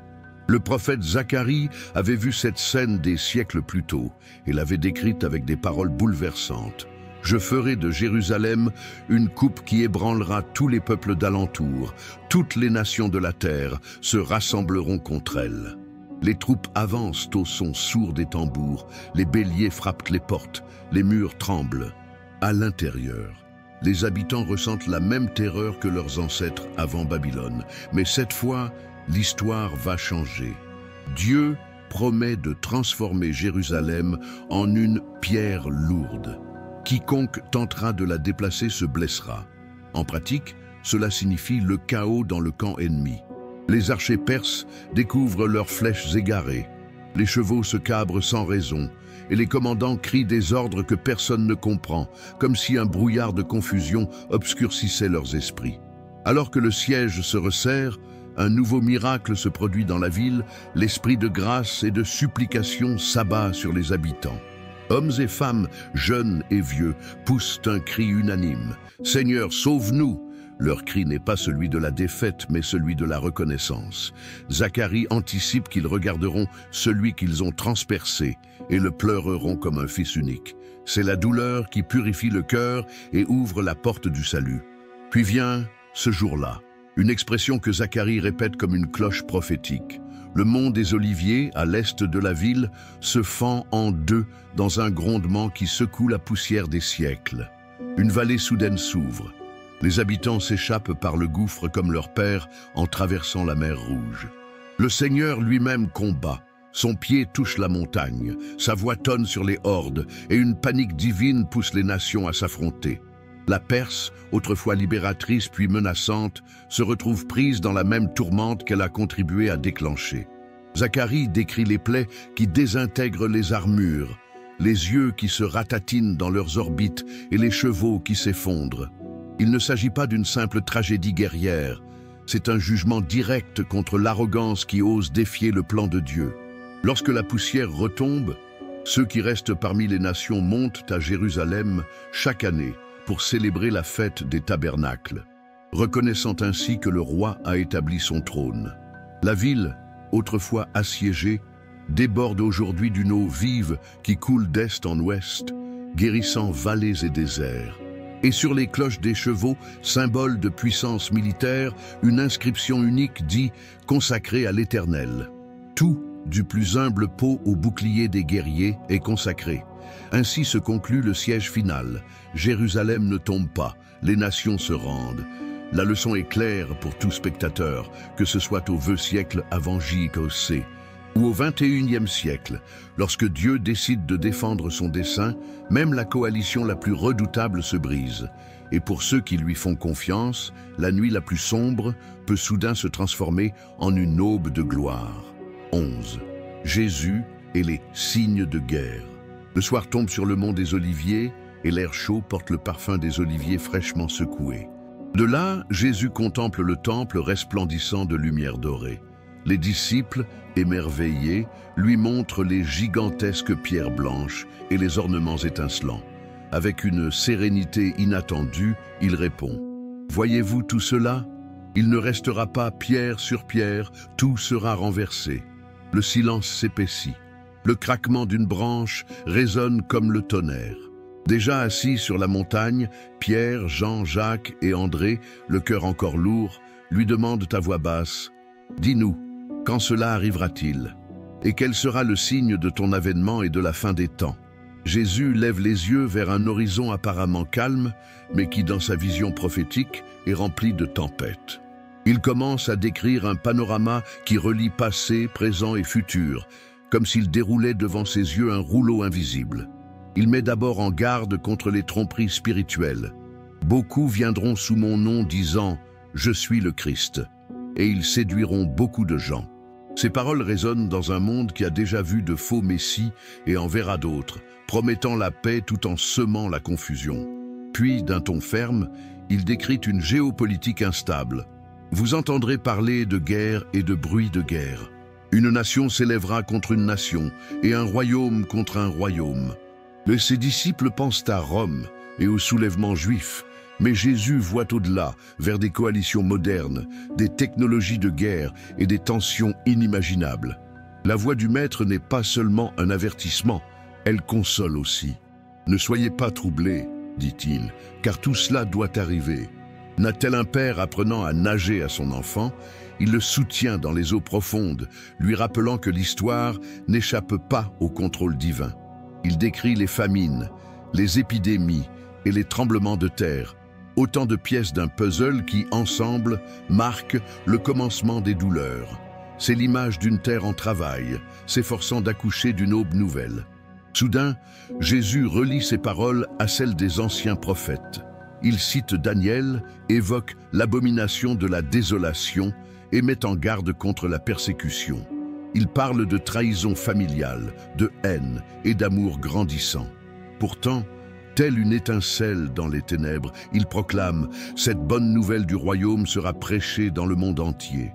Le prophète Zacharie avait vu cette scène des siècles plus tôt et l'avait décrite avec des paroles bouleversantes. « Je ferai de Jérusalem une coupe qui ébranlera tous les peuples d'alentour. Toutes les nations de la terre se rassembleront contre elle. » Les troupes avancent au son sourd des tambours, les béliers frappent les portes, les murs tremblent. À l'intérieur, les habitants ressentent la même terreur que leurs ancêtres avant Babylone. Mais cette fois, l'histoire va changer. Dieu promet de transformer Jérusalem en une pierre lourde. Quiconque tentera de la déplacer se blessera. En pratique, cela signifie le chaos dans le camp ennemi. Les archers perses découvrent leurs flèches égarées. Les chevaux se cabrent sans raison, et les commandants crient des ordres que personne ne comprend, comme si un brouillard de confusion obscurcissait leurs esprits. Alors que le siège se resserre, un nouveau miracle se produit dans la ville, l'esprit de grâce et de supplication s'abat sur les habitants. Hommes et femmes, jeunes et vieux, poussent un cri unanime. « Seigneur, sauve-nous !» Leur cri n'est pas celui de la défaite, mais celui de la reconnaissance. Zacharie anticipe qu'ils regarderont celui qu'ils ont transpercé et le pleureront comme un fils unique. C'est la douleur qui purifie le cœur et ouvre la porte du salut. Puis vient ce jour-là, une expression que Zacharie répète comme une cloche prophétique. Le mont des Oliviers, à l'est de la ville, se fend en deux dans un grondement qui secoue la poussière des siècles. Une vallée soudaine s'ouvre. Les habitants s'échappent par le gouffre comme leur père en traversant la mer Rouge. Le Seigneur lui-même combat. Son pied touche la montagne, sa voix tonne sur les hordes et une panique divine pousse les nations à s'affronter. La Perse, autrefois libératrice puis menaçante, se retrouve prise dans la même tourmente qu'elle a contribué à déclencher. Zacharie décrit les plaies qui désintègrent les armures, les yeux qui se ratatinent dans leurs orbites et les chevaux qui s'effondrent. Il ne s'agit pas d'une simple tragédie guerrière, c'est un jugement direct contre l'arrogance qui ose défier le plan de Dieu. Lorsque la poussière retombe, ceux qui restent parmi les nations montent à Jérusalem chaque année pour célébrer la fête des tabernacles, reconnaissant ainsi que le roi a établi son trône. La ville, autrefois assiégée, déborde aujourd'hui d'une eau vive qui coule d'est en ouest, guérissant vallées et déserts. Et sur les cloches des chevaux, symbole de puissance militaire, une inscription unique dit « Consacré à l'Éternel ». Tout, du plus humble pot au bouclier des guerriers, est consacré. Ainsi se conclut le siège final. Jérusalem ne tombe pas, les nations se rendent. La leçon est claire pour tout spectateur, que ce soit au 20 siècle avant JKC Ou au XXIe siècle, lorsque Dieu décide de défendre son dessein, même la coalition la plus redoutable se brise. Et pour ceux qui lui font confiance, la nuit la plus sombre peut soudain se transformer en une aube de gloire. 11. Jésus et les signes de guerre. Le soir tombe sur le mont des Oliviers et l'air chaud porte le parfum des oliviers fraîchement secoués. De là, Jésus contemple le temple resplendissant de lumière dorée. Les disciples, émerveillés, lui montrent les gigantesques pierres blanches et les ornements étincelants. Avec une sérénité inattendue, il répond « Voyez-vous tout cela? Il ne restera pas pierre sur pierre, tout sera renversé. » Le silence s'épaissit. Le craquement d'une branche résonne comme le tonnerre. Déjà assis sur la montagne, Pierre, Jean, Jacques et André, le cœur encore lourd, lui demandent à voix basse « Dis-nous, quand cela arrivera-t-il? Et quel sera le signe de ton avènement et de la fin des temps ?» Jésus lève les yeux vers un horizon apparemment calme, mais qui, dans sa vision prophétique, est rempli de tempêtes. Il commence à décrire un panorama qui relie passé, présent et futur, comme s'il déroulait devant ses yeux un rouleau invisible. Il met d'abord en garde contre les tromperies spirituelles. Beaucoup viendront sous mon nom disant « Je suis le Christ » et ils séduiront beaucoup de gens. Ces paroles résonnent dans un monde qui a déjà vu de faux messies et en verra d'autres, promettant la paix tout en semant la confusion. Puis, d'un ton ferme, il décrit une géopolitique instable. Vous entendrez parler de guerre et de bruit de guerre. Une nation s'élèvera contre une nation et un royaume contre un royaume. Mais ses disciples pensent à Rome et au soulèvement juif. Mais Jésus voit au-delà, vers des coalitions modernes, des technologies de guerre et des tensions inimaginables. La voix du Maître n'est pas seulement un avertissement, elle console aussi. « Ne soyez pas troublés, dit-il, car tout cela doit arriver. » N'a-t-il un père apprenant à nager à son enfant? Il le soutient dans les eaux profondes, lui rappelant que l'histoire n'échappe pas au contrôle divin. Il décrit les famines, les épidémies et les tremblements de terre, autant de pièces d'un puzzle qui, ensemble, marquent le commencement des douleurs. C'est l'image d'une terre en travail, s'efforçant d'accoucher d'une aube nouvelle. Soudain, Jésus relie ses paroles à celles des anciens prophètes. Il cite Daniel, évoque l'abomination de la désolation et met en garde contre la persécution. Il parle de trahison familiale, de haine et d'amour grandissant. Pourtant, telle une étincelle dans les ténèbres, il proclame « Cette bonne nouvelle du royaume sera prêchée dans le monde entier. »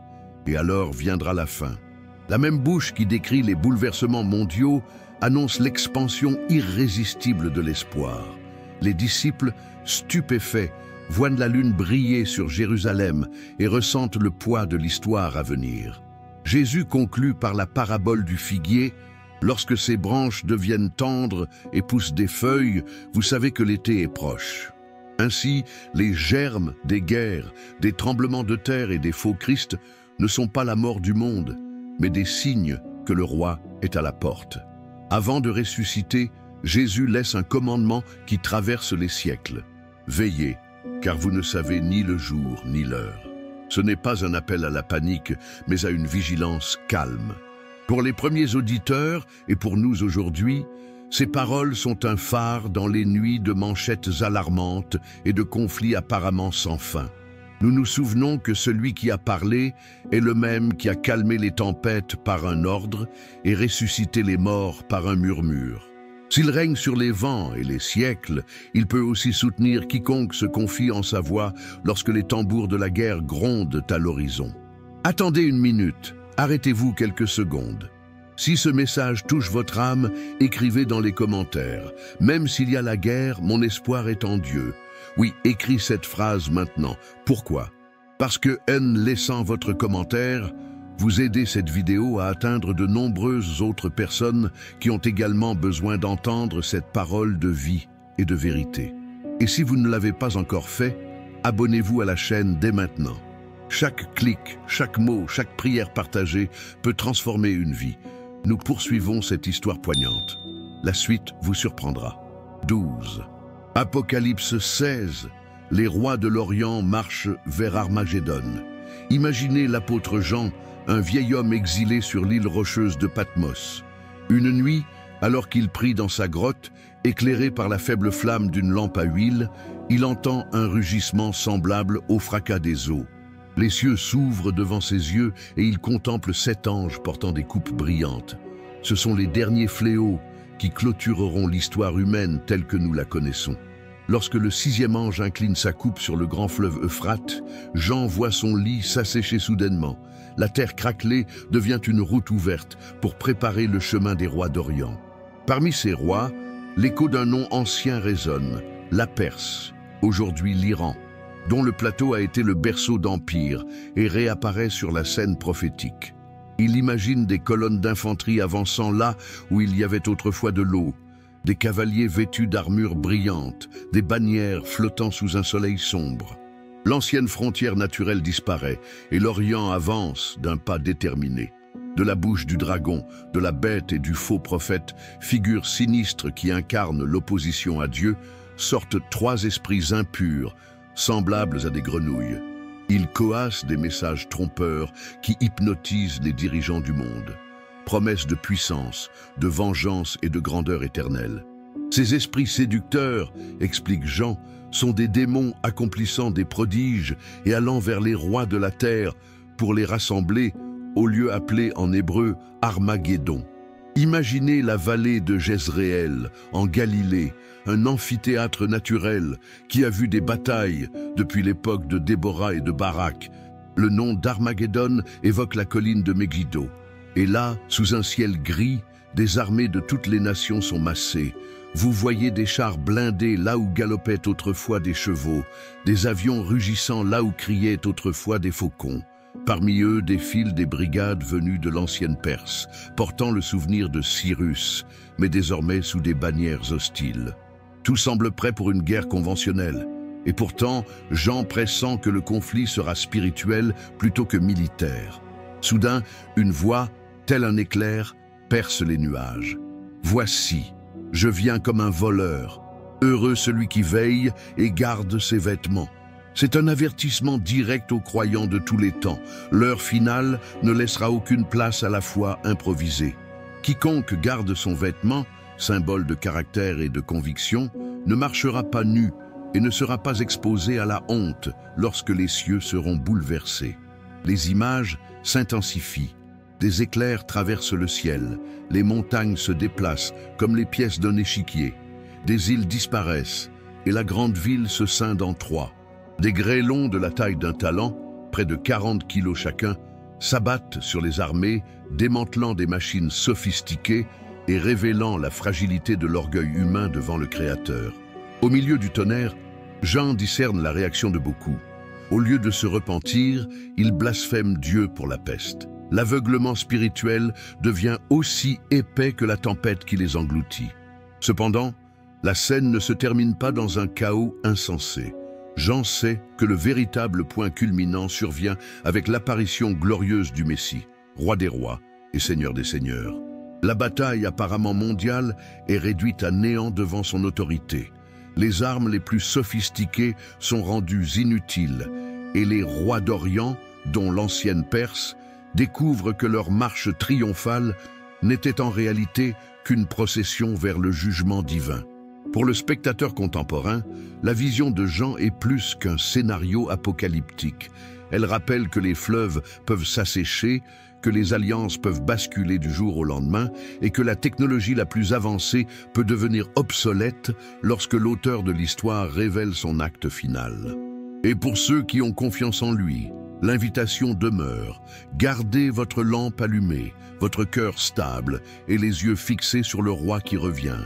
Et alors viendra la fin. La même bouche qui décrit les bouleversements mondiaux annonce l'expansion irrésistible de l'espoir. Les disciples, stupéfaits, voient la lune briller sur Jérusalem et ressentent le poids de l'histoire à venir. Jésus conclut par la parabole du figuier. Lorsque ses branches deviennent tendres et poussent des feuilles, vous savez que l'été est proche. Ainsi, les germes des guerres, des tremblements de terre et des faux Christ ne sont pas la mort du monde, mais des signes que le roi est à la porte. Avant de ressusciter, Jésus laisse un commandement qui traverse les siècles. Veillez, car vous ne savez ni le jour ni l'heure. Ce n'est pas un appel à la panique, mais à une vigilance calme. Pour les premiers auditeurs, et pour nous aujourd'hui, ces paroles sont un phare dans les nuits de manchettes alarmantes et de conflits apparemment sans fin. Nous nous souvenons que celui qui a parlé est le même qui a calmé les tempêtes par un ordre et ressuscité les morts par un murmure. S'il règne sur les vents et les siècles, il peut aussi soutenir quiconque se confie en sa voix lorsque les tambours de la guerre grondent à l'horizon. Attendez une minute, arrêtez-vous quelques secondes. Si ce message touche votre âme, écrivez dans les commentaires. Même s'il y a la guerre, mon espoir est en Dieu. Oui, écris cette phrase maintenant. Pourquoi? Parce que, en laissant votre commentaire, vous aidez cette vidéo à atteindre de nombreuses autres personnes qui ont également besoin d'entendre cette parole de vie et de vérité. Et si vous ne l'avez pas encore fait, abonnez-vous à la chaîne dès maintenant. Chaque clic, chaque mot, chaque prière partagée peut transformer une vie. Nous poursuivons cette histoire poignante. La suite vous surprendra. 12. Apocalypse 16. Les rois de l'Orient marchent vers Armagédon. Imaginez l'apôtre Jean un vieil homme exilé sur l'île rocheuse de Patmos. Une nuit, alors qu'il prie dans sa grotte, éclairé par la faible flamme d'une lampe à huile, il entend un rugissement semblable au fracas des eaux. Les cieux s'ouvrent devant ses yeux et il contemple 7 anges portant des coupes brillantes. Ce sont les derniers fléaux qui clôtureront l'histoire humaine telle que nous la connaissons. Lorsque le 6e ange incline sa coupe sur le grand fleuve Euphrate, Jean voit son lit s'assécher soudainement. La terre craquelée devient une route ouverte pour préparer le chemin des rois d'Orient. Parmi ces rois, l'écho d'un nom ancien résonne, la Perse, aujourd'hui l'Iran, dont le plateau a été le berceau d'empire et réapparaît sur la scène prophétique. Il imagine des colonnes d'infanterie avançant là où il y avait autrefois de l'eau, des cavaliers vêtus d'armures brillantes, des bannières flottant sous un soleil sombre. L'ancienne frontière naturelle disparaît et l'Orient avance d'un pas déterminé. De la bouche du dragon, de la bête et du faux prophète, figures sinistres qui incarnent l'opposition à Dieu, sortent 3 esprits impurs, semblables à des grenouilles. Ils coassent des messages trompeurs qui hypnotisent les dirigeants du monde. Promesses de puissance, de vengeance et de grandeur éternelle. Ces esprits séducteurs, explique Jean, sont des démons accomplissant des prodiges et allant vers les rois de la terre pour les rassembler au lieu appelé en hébreu Armageddon. Imaginez la vallée de Jezréel, en Galilée, un amphithéâtre naturel qui a vu des batailles depuis l'époque de Déborah et de Barak. Le nom d'Armageddon évoque la colline de Megiddo. Et là, sous un ciel gris, des armées de toutes les nations sont massées. Vous voyez des chars blindés là où galopaient autrefois des chevaux, des avions rugissant là où criaient autrefois des faucons. Parmi eux défilent des brigades venues de l'ancienne Perse, portant le souvenir de Cyrus, mais désormais sous des bannières hostiles. Tout semble prêt pour une guerre conventionnelle. Et pourtant, Jean pressent que le conflit sera spirituel plutôt que militaire. Soudain, une voix, tel un éclair, perce les nuages. « Voici, je viens comme un voleur. Heureux celui qui veille et garde ses vêtements. » C'est un avertissement direct aux croyants de tous les temps. L'heure finale ne laissera aucune place à la foi improvisée. Quiconque garde son vêtement, symbole de caractère et de conviction, ne marchera pas nu et ne sera pas exposé à la honte lorsque les cieux seront bouleversés. Les images s'intensifient. Des éclairs traversent le ciel. Les montagnes se déplacent comme les pièces d'un échiquier. Des îles disparaissent et la grande ville se scinde en 3. Des grêlons de la taille d'un talent, près de 40 kilos chacun, s'abattent sur les armées, démantelant des machines sophistiquées et révélant la fragilité de l'orgueil humain devant le Créateur. Au milieu du tonnerre, Jean discerne la réaction de beaucoup. Au lieu de se repentir, ils blasphèment Dieu pour la peste. L'aveuglement spirituel devient aussi épais que la tempête qui les engloutit. Cependant, la scène ne se termine pas dans un chaos insensé. Jean sait que le véritable point culminant survient avec l'apparition glorieuse du Messie, roi des rois et seigneur des seigneurs. La bataille apparemment mondiale est réduite à néant devant son autorité. Les armes les plus sophistiquées sont rendues inutiles et les rois d'Orient, dont l'ancienne Perse, découvrent que leur marche triomphale n'était en réalité qu'une procession vers le jugement divin. Pour le spectateur contemporain, la vision de Jean est plus qu'un scénario apocalyptique. Elle rappelle que les fleuves peuvent s'assécher, que les alliances peuvent basculer du jour au lendemain et que la technologie la plus avancée peut devenir obsolète lorsque l'auteur de l'histoire révèle son acte final. Et pour ceux qui ont confiance en lui, l'invitation demeure. Gardez votre lampe allumée, votre cœur stable et les yeux fixés sur le roi qui revient.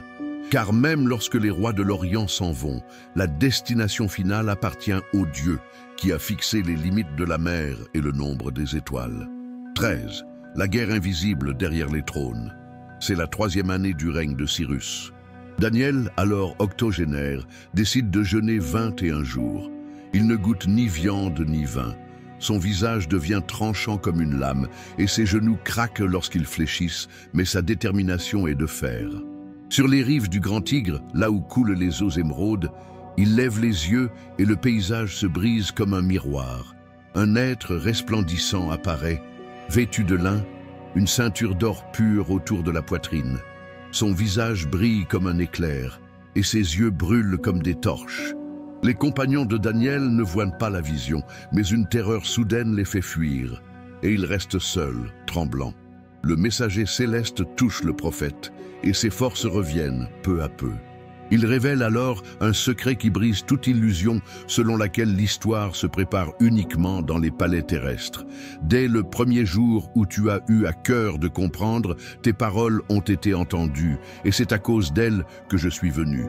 Car même lorsque les rois de l'Orient s'en vont, la destination finale appartient au Dieu qui a fixé les limites de la mer et le nombre des étoiles. 13. La guerre invisible derrière les trônes. C'est la 3e année du règne de Cyrus. Daniel, alors octogénaire, décide de jeûner 21 jours. Il ne goûte ni viande ni vin. Son visage devient tranchant comme une lame et ses genoux craquent lorsqu'ils fléchissent, mais sa détermination est de fer. Sur les rives du Grand Tigre, là où coulent les eaux émeraudes, il lève les yeux et le paysage se brise comme un miroir. Un être resplendissant apparaît. Vêtu de lin, une ceinture d'or pur autour de la poitrine. Son visage brille comme un éclair, et ses yeux brûlent comme des torches. Les compagnons de Daniel ne voient pas la vision, mais une terreur soudaine les fait fuir, et il reste seul, tremblant. Le messager céleste touche le prophète, et ses forces reviennent peu à peu. Il révèle alors un secret qui brise toute illusion selon laquelle l'histoire se prépare uniquement dans les palais terrestres. Dès le premier jour où tu as eu à cœur de comprendre, tes paroles ont été entendues, et c'est à cause d'elles que je suis venu.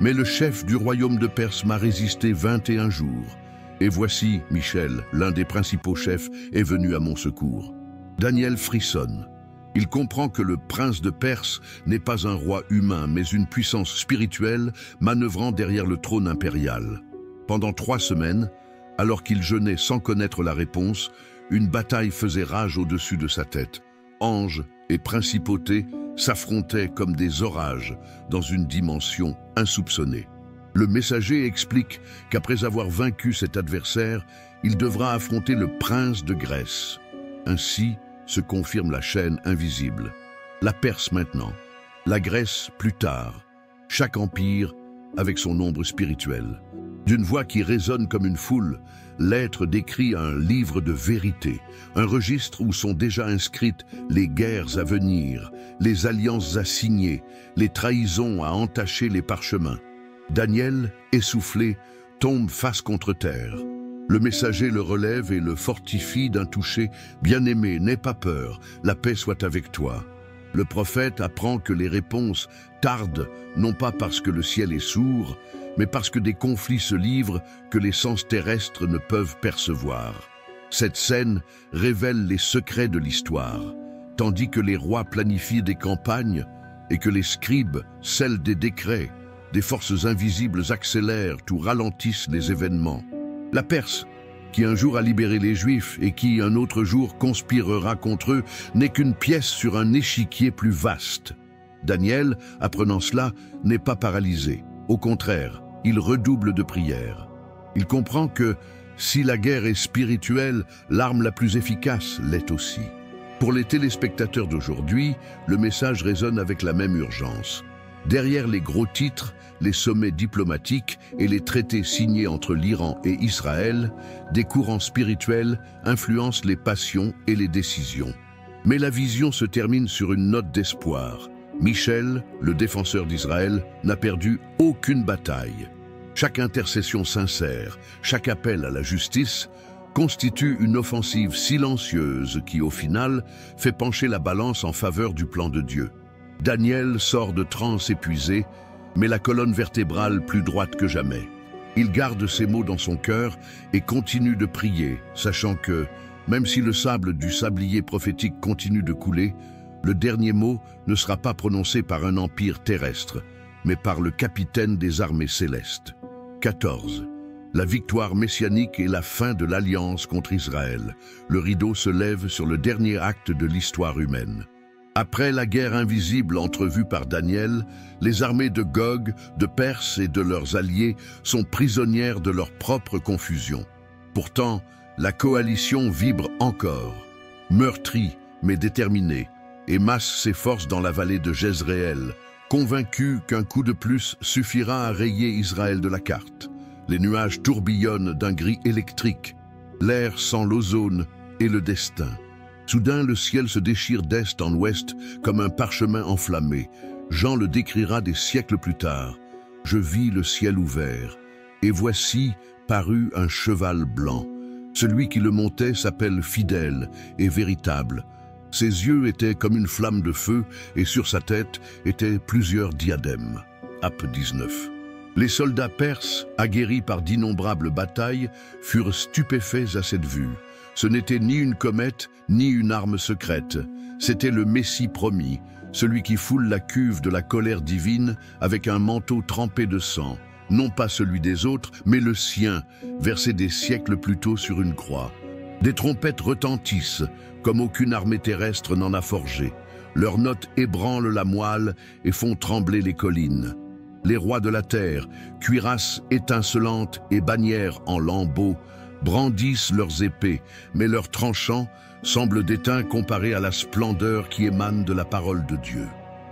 Mais le chef du royaume de Perse m'a résisté 21 jours. Et voici, Michel, l'un des principaux chefs, est venu à mon secours. Daniel frissonne. Il comprend que le prince de Perse n'est pas un roi humain, mais une puissance spirituelle manœuvrant derrière le trône impérial. Pendant 3 semaines, alors qu'il jeûnait sans connaître la réponse, une bataille faisait rage au-dessus de sa tête. Anges et principautés s'affrontaient comme des orages dans une dimension insoupçonnée. Le messager explique qu'après avoir vaincu cet adversaire, il devra affronter le prince de Grèce. Ainsi se confirme la chaîne invisible. La Perse maintenant, la Grèce plus tard, chaque empire avec son ombre spirituelle. D'une voix qui résonne comme une foule, l'être décrit un livre de vérité, un registre où sont déjà inscrites les guerres à venir, les alliances à signer, les trahisons à entacher les parchemins. Daniel, essoufflé, tombe face contre terre. Le messager le relève et le fortifie d'un toucher. « Bien-aimé, n'aie pas peur, la paix soit avec toi. » Le prophète apprend que les réponses tardent, non pas parce que le ciel est sourd, mais parce que des conflits se livrent que les sens terrestres ne peuvent percevoir. Cette scène révèle les secrets de l'histoire, tandis que les rois planifient des campagnes et que les scribes scellent des décrets, des forces invisibles accélèrent ou ralentissent les événements. La Perse, qui un jour a libéré les Juifs et qui un autre jour conspirera contre eux, n'est qu'une pièce sur un échiquier plus vaste. Daniel, apprenant cela, n'est pas paralysé. Au contraire, il redouble de prières. Il comprend que, si la guerre est spirituelle, l'arme la plus efficace l'est aussi. Pour les téléspectateurs d'aujourd'hui, le message résonne avec la même urgence. Derrière les gros titres, les sommets diplomatiques et les traités signés entre l'Iran et Israël, des courants spirituels influencent les passions et les décisions. Mais la vision se termine sur une note d'espoir. Michel, le défenseur d'Israël, n'a perdu aucune bataille. Chaque intercession sincère, chaque appel à la justice, constitue une offensive silencieuse qui, au final, fait pencher la balance en faveur du plan de Dieu. Daniel sort de transe épuisé, mais la colonne vertébrale plus droite que jamais. Il garde ces mots dans son cœur et continue de prier, sachant que, même si le sable du sablier prophétique continue de couler, le dernier mot ne sera pas prononcé par un empire terrestre, mais par le capitaine des armées célestes. 14. La victoire messianique et la fin de l'alliance contre Israël. Le rideau se lève sur le dernier acte de l'histoire humaine. Après la guerre invisible entrevue par Daniel, les armées de Gog, de Perse et de leurs alliés sont prisonnières de leur propre confusion. Pourtant, la coalition vibre encore, meurtrie mais déterminée, et masse ses forces dans la vallée de Jezréel, convaincue qu'un coup de plus suffira à rayer Israël de la carte. Les nuages tourbillonnent d'un gris électrique, l'air sent l'ozone et le destin. Soudain, le ciel se déchire d'est en ouest comme un parchemin enflammé. Jean le décrira des siècles plus tard. « Je vis le ciel ouvert, et voici parut un cheval blanc. Celui qui le montait s'appelle Fidèle et Véritable. Ses yeux étaient comme une flamme de feu, et sur sa tête étaient plusieurs diadèmes. » Ap 19. Les soldats perses, aguerris par d'innombrables batailles, furent stupéfaits à cette vue. Ce n'était ni une comète, ni une arme secrète. C'était le Messie promis, celui qui foule la cuve de la colère divine avec un manteau trempé de sang. Non pas celui des autres, mais le sien, versé des siècles plus tôt sur une croix. Des trompettes retentissent, comme aucune armée terrestre n'en a forgé. Leurs notes ébranlent la moelle et font trembler les collines. Les rois de la terre, cuirasses étincelantes et bannières en lambeaux, brandissent leurs épées, mais leurs tranchants semblent d'étain comparés à la splendeur qui émane de la parole de Dieu.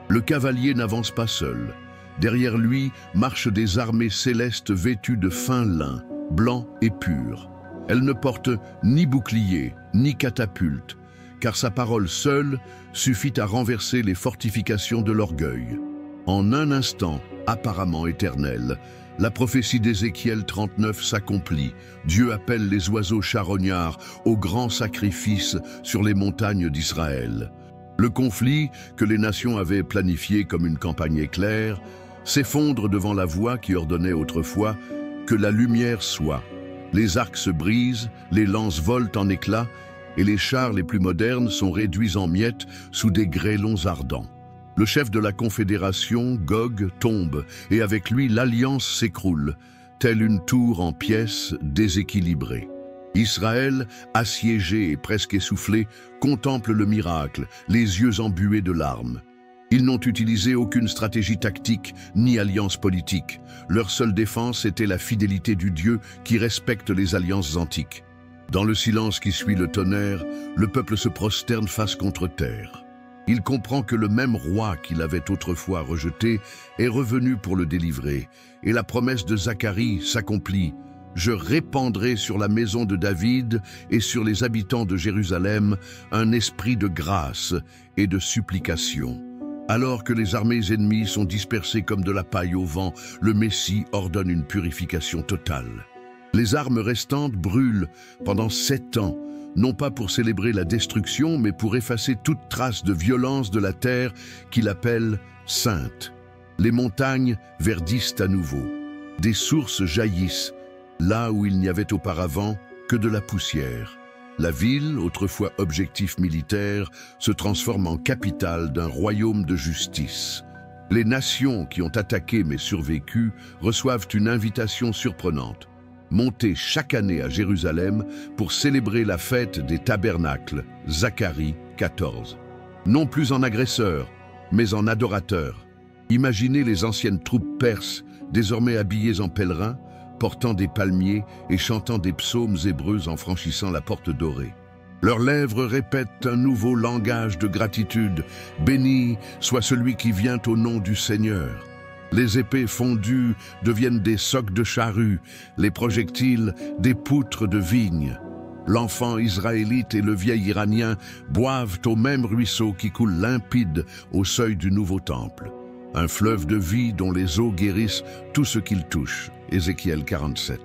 Le cavalier n'avance pas seul. Derrière lui marchent des armées célestes vêtues de fin lin, blanc et pur. Elle ne porte ni bouclier, ni catapulte, car sa parole seule suffit à renverser les fortifications de l'orgueil. En un instant, apparemment éternel, la prophétie d'Ézéchiel 39 s'accomplit. Dieu appelle les oiseaux charognards au grand sacrifice sur les montagnes d'Israël. Le conflit, que les nations avaient planifié comme une campagne éclair, s'effondre devant la voix qui ordonnait autrefois que la lumière soit. Les arcs se brisent, les lances volent en éclats, et les chars les plus modernes sont réduits en miettes sous des grêlons ardents. Le chef de la Confédération, Gog, tombe, et avec lui l'Alliance s'écroule, telle une tour en pièces déséquilibrée. Israël, assiégé et presque essoufflé, contemple le miracle, les yeux embués de larmes. Ils n'ont utilisé aucune stratégie tactique ni alliance politique. Leur seule défense était la fidélité du Dieu qui respecte les alliances antiques. Dans le silence qui suit le tonnerre, le peuple se prosterne face contre terre. Il comprend que le même roi qu'il avait autrefois rejeté est revenu pour le délivrer, et la promesse de Zacharie s'accomplit. « Je répandrai sur la maison de David et sur les habitants de Jérusalem un esprit de grâce et de supplication. » Alors que les armées ennemies sont dispersées comme de la paille au vent, le Messie ordonne une purification totale. Les armes restantes brûlent pendant 7 ans, non pas pour célébrer la destruction, mais pour effacer toute trace de violence de la terre qu'il appelle sainte. Les montagnes verdissent à nouveau. Des sources jaillissent, là où il n'y avait auparavant que de la poussière. La ville, autrefois objectif militaire, se transforme en capitale d'un royaume de justice. Les nations qui ont attaqué mais survécu reçoivent une invitation surprenante. Monter chaque année à Jérusalem pour célébrer la fête des tabernacles, Zacharie 14. Non plus en agresseur, mais en adorateur. Imaginez les anciennes troupes perses, désormais habillées en pèlerins, portant des palmiers et chantant des psaumes hébreux en franchissant la porte dorée. Leurs lèvres répètent un nouveau langage de gratitude. Béni soit celui qui vient au nom du Seigneur. Les épées fondues deviennent des socs de charrue, les projectiles des poutres de vigne. L'enfant israélite et le vieil iranien boivent au même ruisseau qui coule limpide au seuil du nouveau temple. Un fleuve de vie dont les eaux guérissent tout ce qu'il touche. Ézéchiel 47.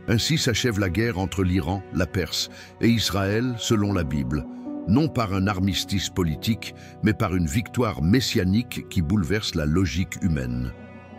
Ainsi s'achève la guerre entre l'Iran, la Perse et Israël selon la Bible, non par un armistice politique, mais par une victoire messianique qui bouleverse la logique humaine.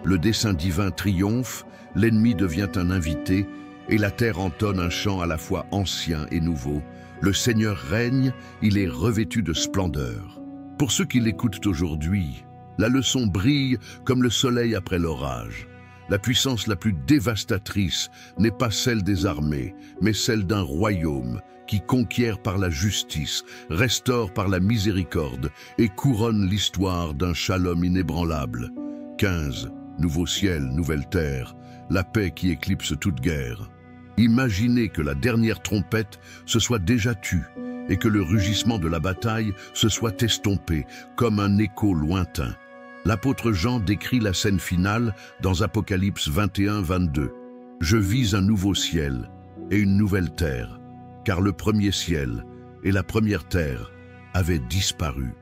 Le dessein divin triomphe, l'ennemi devient un invité, et la terre entonne un chant à la fois ancien et nouveau. Le Seigneur règne, il est revêtu de splendeur. Pour ceux qui l'écoutent aujourd'hui, la leçon brille comme le soleil après l'orage. La puissance la plus dévastatrice n'est pas celle des armées, mais celle d'un royaume qui conquiert par la justice, restaure par la miséricorde et couronne l'histoire d'un shalom inébranlable. 15. Nouveau ciel, nouvelle terre, la paix qui éclipse toute guerre. Imaginez que la dernière trompette se soit déjà tue et que le rugissement de la bataille se soit estompé comme un écho lointain. L'apôtre Jean décrit la scène finale dans Apocalypse 21-22. « Je vis un nouveau ciel et une nouvelle terre, car le premier ciel et la première terre avaient disparu.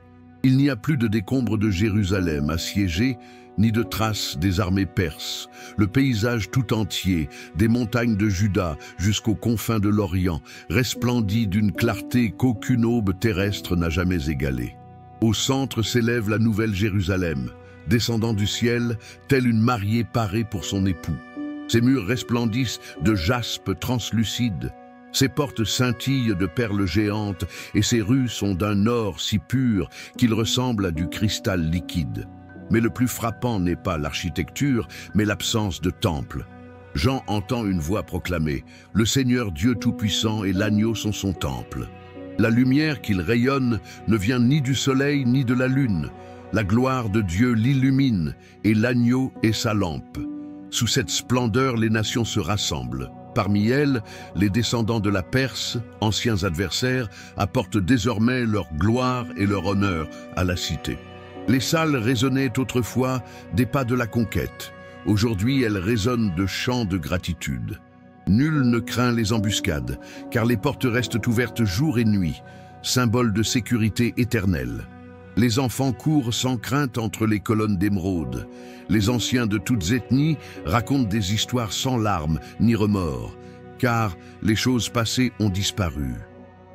Il n'y a plus de décombres de Jérusalem assiégée, ni de traces des armées perses. Le paysage tout entier, des montagnes de Juda jusqu'aux confins de l'Orient, resplendit d'une clarté qu'aucune aube terrestre n'a jamais égalée. Au centre s'élève la nouvelle Jérusalem, descendant du ciel, telle une mariée parée pour son époux. Ses murs resplendissent de jaspe translucide. Ses portes scintillent de perles géantes et ses rues sont d'un or si pur qu'il ressemble à du cristal liquide. Mais le plus frappant n'est pas l'architecture, mais l'absence de temple. Jean entend une voix proclamer « Le Seigneur Dieu Tout-Puissant et l'agneau sont son temple ». La lumière qu'il rayonne ne vient ni du soleil ni de la lune. La gloire de Dieu l'illumine et l'agneau est sa lampe. Sous cette splendeur, les nations se rassemblent. Parmi elles, les descendants de la Perse, anciens adversaires, apportent désormais leur gloire et leur honneur à la cité. Les salles résonnaient autrefois des pas de la conquête. Aujourd'hui, elles résonnent de chants de gratitude. Nul ne craint les embuscades, car les portes restent ouvertes jour et nuit, symbole de sécurité éternelle. Les enfants courent sans crainte entre les colonnes d'émeraude. Les anciens de toutes ethnies racontent des histoires sans larmes ni remords, car les choses passées ont disparu.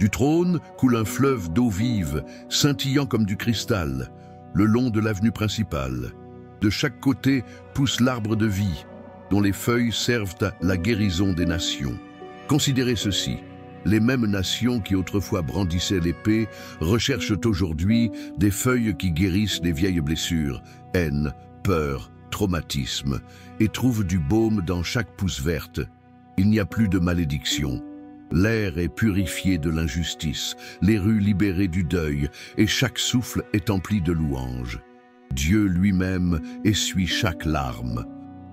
Du trône coule un fleuve d'eau vive, scintillant comme du cristal, le long de l'avenue principale. De chaque côté pousse l'arbre de vie, dont les feuilles servent à la guérison des nations. Considérez ceci. Les mêmes nations qui autrefois brandissaient l'épée recherchent aujourd'hui des feuilles qui guérissent les vieilles blessures, haine, peur, traumatisme, et trouvent du baume dans chaque pousse verte. Il n'y a plus de malédiction. L'air est purifié de l'injustice, les rues libérées du deuil, et chaque souffle est empli de louanges. Dieu lui-même essuie chaque larme.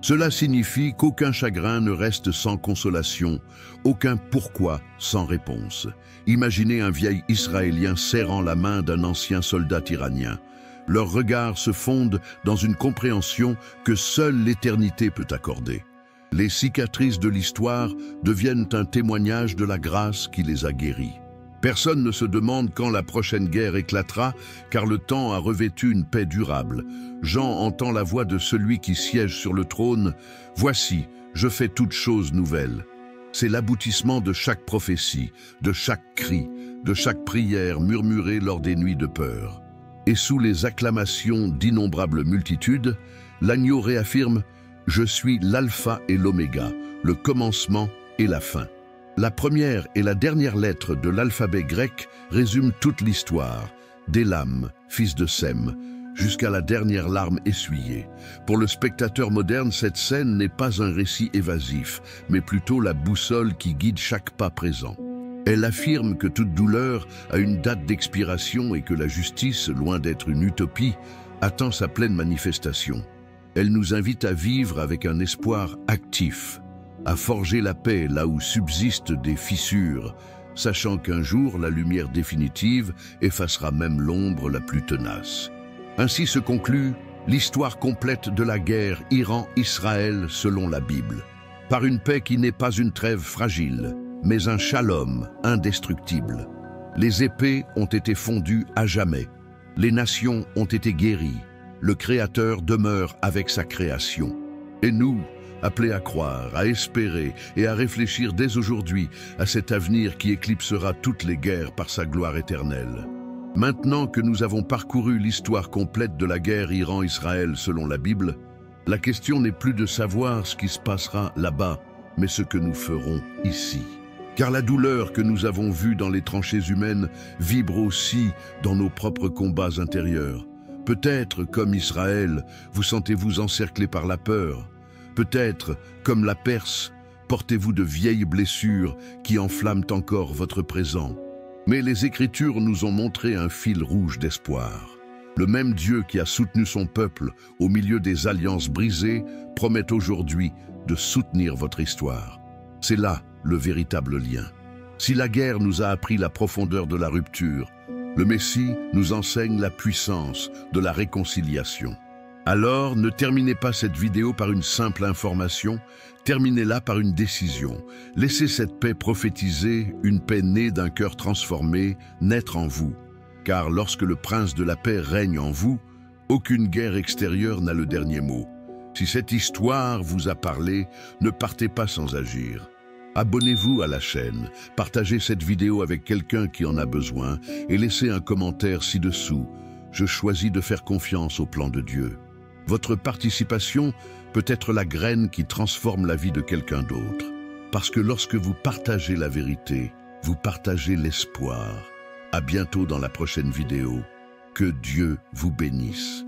Cela signifie qu'aucun chagrin ne reste sans consolation, aucun pourquoi sans réponse. Imaginez un vieil Israélien serrant la main d'un ancien soldat iranien. Leurs regards se fondent dans une compréhension que seule l'éternité peut accorder. Les cicatrices de l'histoire deviennent un témoignage de la grâce qui les a guéris. Personne ne se demande quand la prochaine guerre éclatera, car le temps a revêtu une paix durable. Jean entend la voix de celui qui siège sur le trône. « Voici, je fais toutes choses nouvelles. » C'est l'aboutissement de chaque prophétie, de chaque cri, de chaque prière murmurée lors des nuits de peur. Et sous les acclamations d'innombrables multitudes, l'agneau réaffirme « Je suis l'alpha et l'oméga, le commencement et la fin. » La première et la dernière lettre de l'alphabet grec résument toute l'histoire, d'Élam, fils de Sem, jusqu'à la dernière larme essuyée. Pour le spectateur moderne, cette scène n'est pas un récit évasif, mais plutôt la boussole qui guide chaque pas présent. Elle affirme que toute douleur a une date d'expiration et que la justice, loin d'être une utopie, attend sa pleine manifestation. Elle nous invite à vivre avec un espoir actif, à forger la paix là où subsistent des fissures, sachant qu'un jour la lumière définitive effacera même l'ombre la plus tenace. Ainsi se conclut l'histoire complète de la guerre Iran-Israël selon la Bible. Par une paix qui n'est pas une trêve fragile, mais un shalom indestructible. Les épées ont été fondues à jamais. Les nations ont été guéries. Le Créateur demeure avec sa création. Et nous, appelés à croire, à espérer et à réfléchir dès aujourd'hui à cet avenir qui éclipsera toutes les guerres par sa gloire éternelle. Maintenant que nous avons parcouru l'histoire complète de la guerre Iran-Israël selon la Bible, la question n'est plus de savoir ce qui se passera là-bas, mais ce que nous ferons ici. Car la douleur que nous avons vue dans les tranchées humaines vibre aussi dans nos propres combats intérieurs. Peut-être, comme Israël, vous sentez-vous encerclé par la peur. Peut-être, comme la Perse, portez-vous de vieilles blessures qui enflamment encore votre présent. Mais les Écritures nous ont montré un fil rouge d'espoir. Le même Dieu qui a soutenu son peuple au milieu des alliances brisées promet aujourd'hui de soutenir votre histoire. C'est là le véritable lien. Si la guerre nous a appris la profondeur de la rupture, le Messie nous enseigne la puissance de la réconciliation. Alors, ne terminez pas cette vidéo par une simple information, terminez-la par une décision. Laissez cette paix prophétisée, une paix née d'un cœur transformé, naître en vous. Car lorsque le prince de la paix règne en vous, aucune guerre extérieure n'a le dernier mot. Si cette histoire vous a parlé, ne partez pas sans agir. Abonnez-vous à la chaîne, partagez cette vidéo avec quelqu'un qui en a besoin et laissez un commentaire ci-dessous. Je choisis de faire confiance au plan de Dieu. Votre participation peut être la graine qui transforme la vie de quelqu'un d'autre. Parce que lorsque vous partagez la vérité, vous partagez l'espoir. À bientôt dans la prochaine vidéo. Que Dieu vous bénisse.